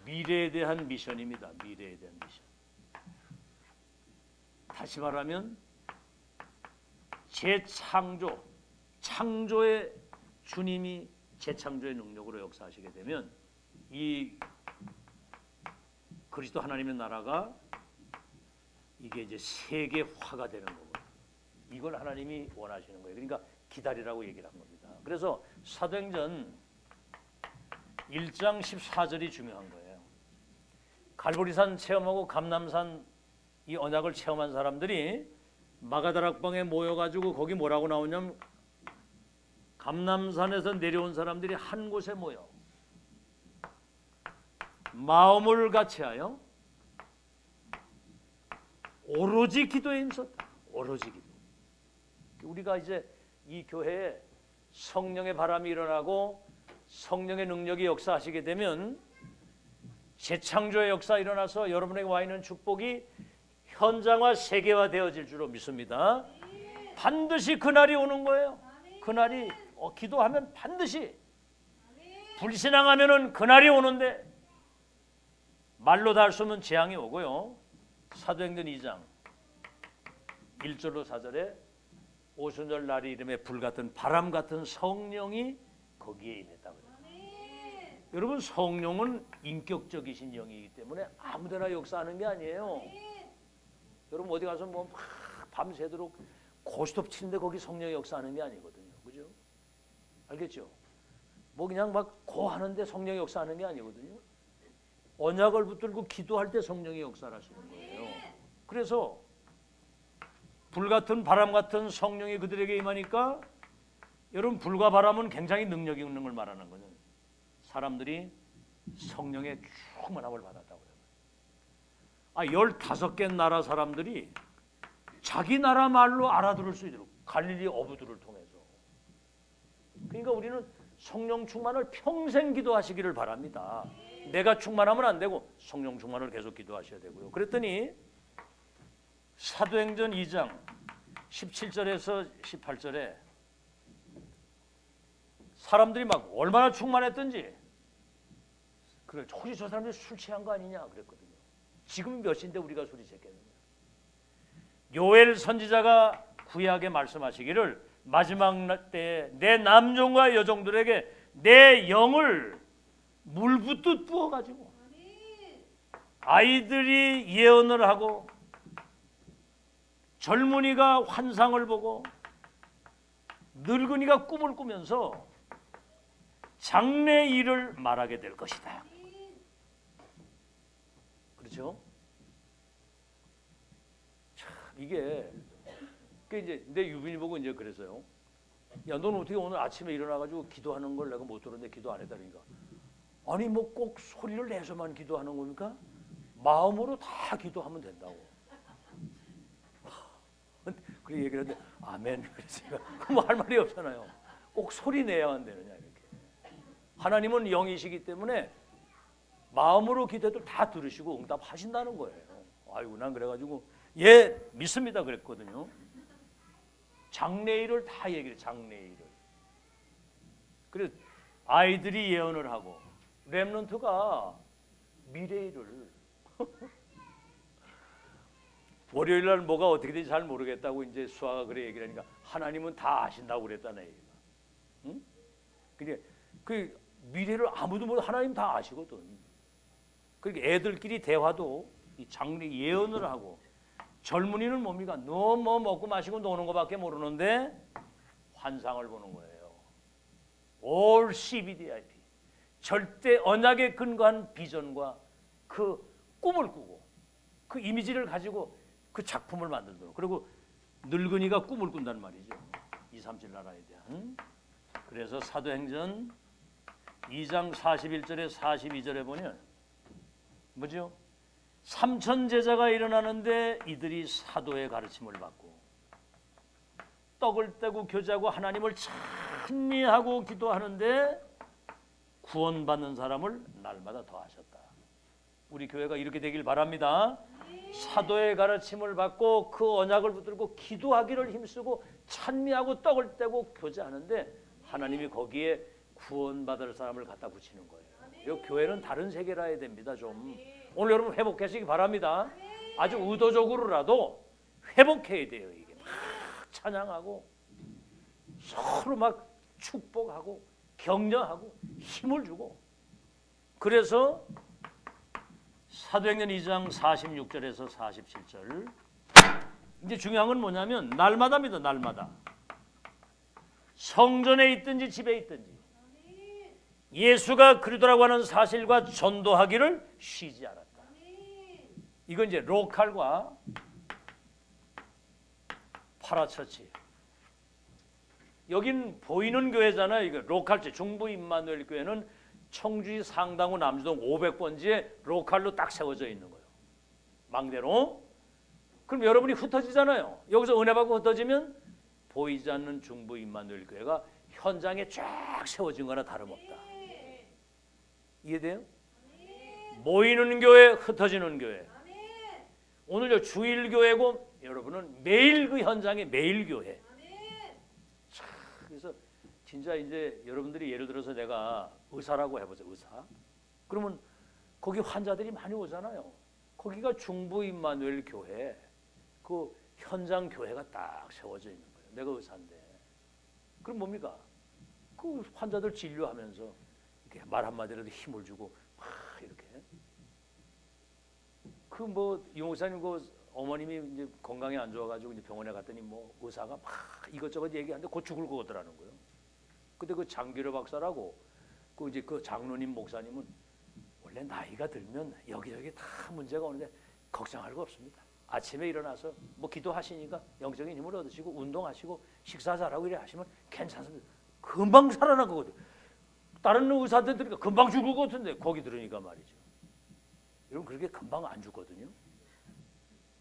미래에 대한 미션입니다. 미래에 대한 미션. 다시 말하면 재창조, 창조의 주님이 재창조의 능력으로 역사하시게 되면 이 그리스도 하나님의 나라가 이게 이제 세계화가 되는 거거든요. 이걸 하나님이 원하시는 거예요. 그러니까 기다리라고 얘기를 한 겁니다. 그래서 사도행전 1장 14절이 중요한 거예요. 갈보리산 체험하고 감람산 이 언약을 체험한 사람들이 마가다락방에 모여가지고 거기 뭐라고 나오냐면 감람산에서 내려온 사람들이 한 곳에 모여 마음을 같이하여 오로지 기도에 힘썼다. 오로지 기도. 우리가 이제 이 교회에 성령의 바람이 일어나고 성령의 능력이 역사하시게 되면 재창조의 역사 일어나서 여러분에게 와 있는 축복이 현장화 세계화 되어질 줄로 믿습니다. 반드시 그날이 오는 거예요. 그날이 기도하면 반드시 불신앙하면은 그날이 오는데 말로 다 할 수 없는 재앙이 오고요. 사도행전 2장 1절로 4절에 오순절 날이 이름에 불같은 바람 같은 성령이 거기에 임했다고 해요. 여러분 성령은 인격적이신 영이기 때문에 아무데나 역사하는 게 아니에요. 여러분 어디 가서 뭐 밤새도록 고스톱 치는데 거기 성령이 역사하는 게 아니거든요. 그죠? 알겠죠? 뭐 그냥 막 고하는데 성령의 역사하는 게 아니거든요. 언약을 붙들고 기도할 때 성령의 역사를 하시는 거예요. 그래서 불같은 바람 같은 성령이 그들에게 임하니까 여러분 불과 바람은 굉장히 능력이 있는 걸 말하는 거예요. 사람들이 성령의 충만함을 받았다고 그래요. 15개 나라 사람들이 자기 나라 말로 알아들을 수 있도록 갈릴리 어부들을 통해서. 그러니까 우리는 성령 충만을 평생 기도하시기를 바랍니다. 내가 충만하면 안 되고 성령 충만을 계속 기도하셔야 되고요. 그랬더니 사도행전 2장 17절에서 18절에 사람들이 막 얼마나 충만했던지, 그래 혹시 저 사람들이 술 취한 거 아니냐 그랬거든요. 지금 몇 시인데 우리가 술이 취했겠느냐. 요엘 선지자가 구약에 말씀하시기를 마지막 때에 내 남종과 여종들에게 내 영을 물 붓듯 부어가지고 아이들이 예언을 하고 젊은이가 환상을 보고 늙은이가 꿈을 꾸면서 장래 일을 말하게 될 것이다. 그렇죠? 참 이게 이제 내 유빈이 보고 이제 그랬어요. 야, 너는 어떻게 오늘 아침에 일어나가지고 기도하는 걸 내가 못 들었는데 기도 안 했다니까. 아니 뭐 꼭 소리를 내서만 기도하는 겁니까? 마음으로 다 기도하면 된다고. 그렇게 얘기를 하는데 아멘. 그래서 뭐 할 말이 없잖아요. 꼭 소리 내야만 되느냐 이렇게. 하나님은 영이시기 때문에 마음으로 기도해도 다 들으시고 응답하신다는 거예요. 아이고 난 그래가지고 예 믿습니다 그랬거든요. 장래일을 다 얘기를 장래일을. 그래 아이들이 예언을 하고 렘넌트가 미래일을 월요일 날 뭐가 어떻게 될지 잘 모르겠다고 이제 수아가 그래 얘기를 하니까 하나님은 다 아신다고 그랬다네 얘기가. 응? 근데 그 미래를 아무도 모르고 하나님 다 아시거든. 그러니까 애들끼리 대화도 이 장래 예언을 하고 젊은이는 뭡니까? 너무 먹고 마시고 노는 것밖에 모르는데 환상을 보는 거예요. All CBDIP. 절대 언약에 근거한 비전과 그 꿈을 꾸고 그 이미지를 가지고 그 작품을 만들도록. 그리고 늙은이가 꿈을 꾼단 말이죠. 2, 3, 7 나라에 대한. 그래서 사도행전 2장 41절에 42절에 보면 뭐죠? 3천 제자가 일어나는데 이들이 사도의 가르침을 받고 떡을 떼고 교제하고 하나님을 찬미하고 기도하는데 구원받는 사람을 날마다 더하셨다. 우리 교회가 이렇게 되길 바랍니다. 사도의 가르침을 받고 그 언약을 붙들고 기도하기를 힘쓰고 찬미하고 떡을 떼고 교제하는데 하나님이 거기에 구원받을 사람을 갖다 붙이는 거예요. 이 교회는 다른 세계라 해야 됩니다. 좀 오늘 여러분 회복하시기 바랍니다. 아주 의도적으로라도 회복해야 돼요. 이게 막 찬양하고 서로 막 축복하고 격려하고 힘을 주고. 그래서 사도행전 2장 46절에서 47절 이제 중요한 건 뭐냐면 날마다입니다. 날마다 성전에 있든지 집에 있든지 예수가 그리스도라고 하는 사실과 전도하기를 쉬지 않았다. 이건 이제 로컬과 파라처치. 여긴 보이는 교회잖아요. 이거 로컬체 중부 임마누엘 교회는 청주시 상당구 남주동 500번지에 로컬로 딱 세워져 있는 거예요. 망대로. 그럼 여러분이 흩어지잖아요. 여기서 은혜 받고 흩어지면 보이지 않는 중부 임마누엘 교회가 현장에 쫙 세워진 거나 다름없다. 이해돼요? 모이는 교회, 흩어지는 교회. 오늘 주일 교회고 여러분은 매일 그 현장에 매일 교회. 그래서 진짜 이제 여러분들이 예를 들어서 내가 의사라고 해보세요. 의사. 그러면 거기 환자들이 많이 오잖아요. 거기가 중부 임마누엘 교회 그 현장 교회가 딱 세워져 있는 거예요. 내가 의사인데. 그럼 뭡니까? 그 환자들 진료하면서 이렇게 말 한마디라도 힘을 주고 막 이렇게. 그 뭐 용호사님 그 어머님이 이제 건강이 안 좋아가지고 이제 병원에 갔더니 뭐 의사가 막 이것저것 얘기하는데 곧 죽을 것 같더라는 거예요. 근데 그 장기료 박사라고 그 이제 그 장로님 목사님은 원래 나이가 들면 여기저기 다 문제가 오는데 걱정할 거 없습니다. 아침에 일어나서 뭐 기도하시니까 영적인 힘을 얻으시고 운동하시고 식사 잘하고 이래 하시면 괜찮습니다. 금방 살아나거든. 다른 의사한테 들으니까 금방 죽을 것 같은데 거기 들으니까 말이죠. 여러분 그렇게 금방 안 죽거든요.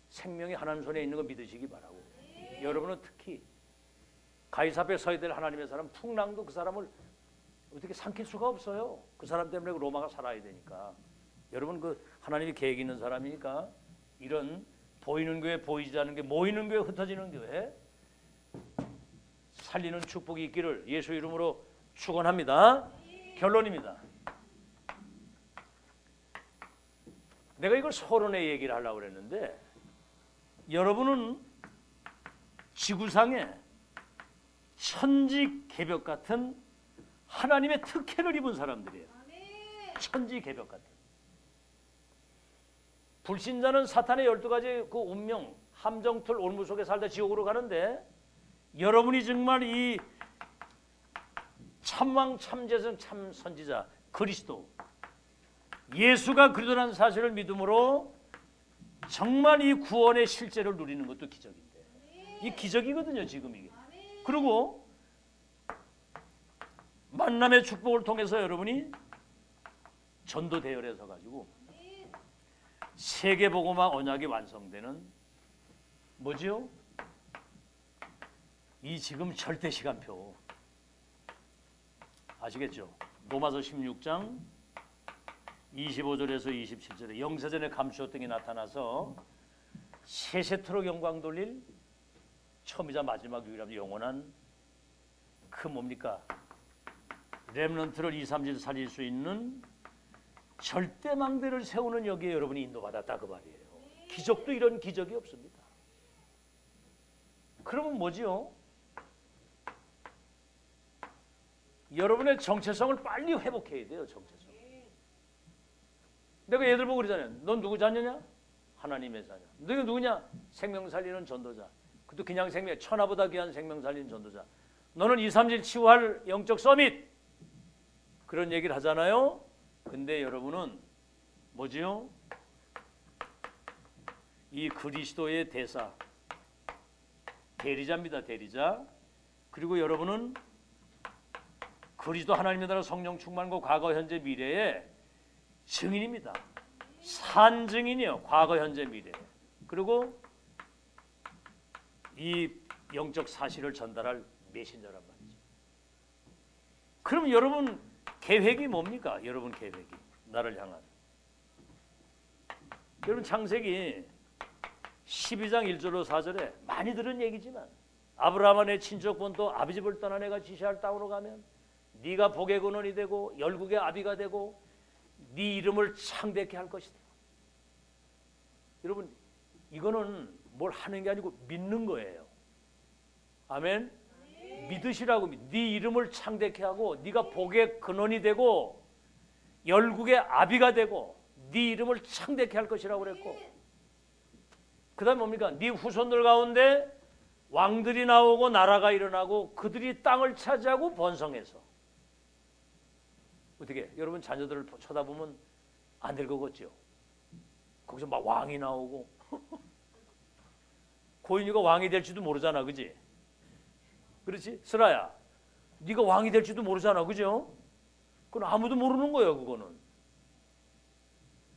생명이 하나님 손에 있는 거 믿으시기 바라고. 여러분은 특히 가이사 앞에 서야 될 하나님의 사람 풍랑도 그 사람을 어떻게 삼킬 수가 없어요. 그 사람 때문에 로마가 살아야 되니까. 여러분 그 하나님이 계획 있는 사람이니까 이런 보이는 교회 보이지 않는 게 모이는 교회 흩어지는 교회 살리는 축복이 있기를 예수 이름으로 축원합니다. 결론입니다. 내가 이걸 서론에 얘기를 하려고 그랬는데 여러분은 지구상에 천지개벽 같은 하나님의 특혜를 입은 사람들이에요. 천지개벽 같은. 불신자는 사탄의 12가지 그 운명, 함정틀, 올무 속에 살다 지옥으로 가는데 여러분이 정말 이 참왕, 참재성, 참선지자 그리스도 예수가 그리스도라는 사실을 믿음으로 정말 이 구원의 실제를 누리는 것도 기적인데 이 기적이거든요 지금 이게. 그리고 만남의 축복을 통해서 여러분이 전도 대열에 서가지고 세계복음화 언약이 완성되는 뭐지요? 이 지금 절대 시간표 아시겠죠? 로마서 16장 25절에서 27절에 영세전에 감추었던 게 나타나서 세세토록 영광 돌릴 처음이자 마지막 유일한 영원한 그 뭡니까? 렘넌트를 2, 3질 살릴 수 있는 절대망대를 세우는 여기에 여러분이 인도받았다 그 말이에요. 기적도 이런 기적이 없습니다. 그러면 뭐지요? 여러분의 정체성을 빨리 회복해야 돼요. 정체성. 내가 얘들 보고 그러잖아요. 넌 누구 자녀냐? 하나님의 자녀. 너가 누구냐? 생명 살리는 전도자. 그것도 그냥 생명, 천하보다 귀한 생명 살리는 전도자. 너는 2, 3질 치유할 영적 서밋. 그런 얘기를 하잖아요. 근데 여러분은 뭐지요? 이 그리스도의 대사, 대리자입니다. 대리자. 그리고 여러분은 그리스도 하나님의 나라 성령 충만과 과거, 현재, 미래의 증인입니다. 산 증인이요. 과거, 현재, 미래. 그리고 이 영적 사실을 전달할 메신저란 말이죠. 그럼 여러분 계획이 뭡니까? 여러분 계획이 나를 향한. 여러분 창세기 12장 1절로 4절에 많이 들은 얘기지만 아브라함은 내 친척 본토 아비 집을 떠나 내가 지시할 땅으로 가면 네가 복의 근원이 되고 열국의 아비가 되고 네 이름을 창대케 할 것이다. 여러분 이거는 뭘 하는 게 아니고 믿는 거예요. 아멘. 믿으시라고. 네 이름을 창대케 하고 네가 복의 근원이 되고 열국의 아비가 되고 네 이름을 창대케 할 것이라고 그랬고 그 다음에 뭡니까? 네 후손들 가운데 왕들이 나오고 나라가 일어나고 그들이 땅을 차지하고 번성해서 어떻게 여러분 자녀들을 쳐다보면 안 될 것 같죠? 거기서 막 왕이 나오고 고인이가 왕이 될지도 모르잖아, 그지? 그렇지? 슬아야, 네가 왕이 될지도 모르잖아, 그죠? 그건 아무도 모르는 거예요, 그거는.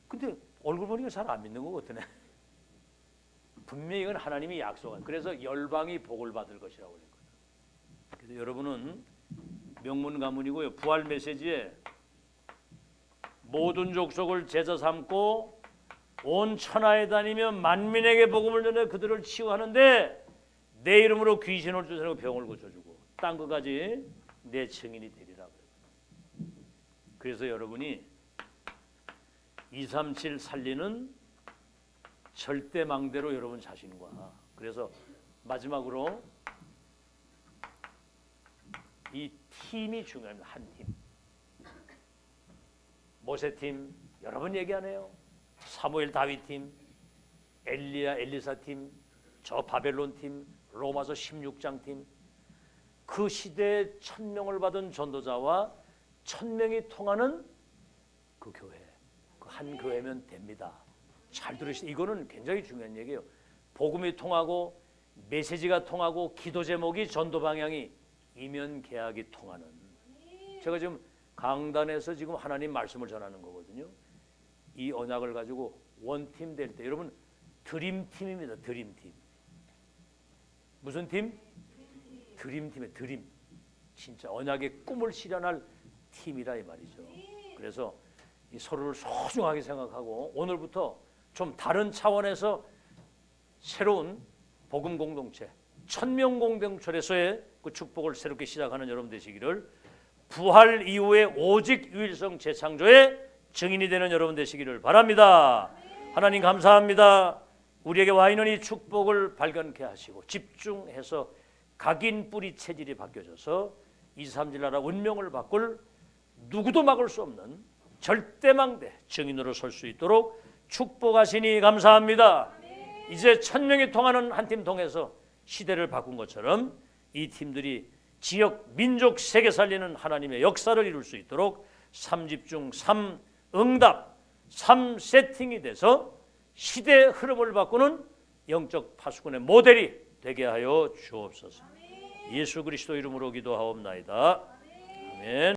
근데 얼굴 보니까 잘 안 믿는 것 같으네. 분명히 이건 하나님이 약속한. 그래서 열방이 복을 받을 것이라고 그랬거든. 그래서 여러분은 명문 가문이고요. 부활 메시지에 모든 족속을 제자 삼고 온 천하에 다니며 만민에게 복음을 전해 그들을 치유하는데 내 이름으로 귀신을 쫓아내고 병을 고쳐주고 딴 것까지 내 증인이 되리라 그래요. 그래서 여러분이 237 살리는 절대망대로 여러분 자신과 그래서 마지막으로 이 팀이 중요합니다. 한 팀. 모세 팀 여러 번 얘기하네요. 사무엘 다윗 팀, 엘리야 엘리사 팀, 저 바벨론 팀, 로마서 16장 팀. 그 시대에 천명을 받은 전도자와 1000명이 통하는 그 교회, 그 한 교회면 됩니다. 잘 들으시죠. 이거는 굉장히 중요한 얘기예요. 복음이 통하고 메시지가 통하고 기도 제목이 전도 방향이 이면 계약이 통하는. 제가 지금 강단에서 지금 하나님 말씀을 전하는 거거든요. 이 언약을 가지고 원팀 될 때 여러분 드림팀입니다. 드림팀. 무슨 팀? 드림팀이에요. 드림. 진짜 언약의 꿈을 실현할 팀이라 이 말이죠. 그래서 이 서로를 소중하게 생각하고 오늘부터 좀 다른 차원에서 새로운 복음 공동체, 1000명 공동체에서의 그 축복을 새롭게 시작하는 여러분 되시기를, 부활 이후에 오직 유일성 재창조의 증인이 되는 여러분 되시기를 바랍니다. 하나님 감사합니다. 우리에게 와 있는 이 축복을 발견케 하시고 집중해서 각인 뿌리 체질이 바뀌어져서 2, 3질 나라 운명을 바꿀 누구도 막을 수 없는 절대망대 증인으로 설 수 있도록 축복하시니 감사합니다. 이제 1000명이 통하는 한 팀 통해서 시대를 바꾼 것처럼 이 팀들이 지역, 민족, 세계 살리는 하나님의 역사를 이룰 수 있도록 3집중, 3응답, 3세팅이 돼서 시대의 흐름을 바꾸는 영적 파수꾼의 모델이 되게 하여 주옵소서. 예수 그리스도 이름으로 기도하옵나이다. 아멘.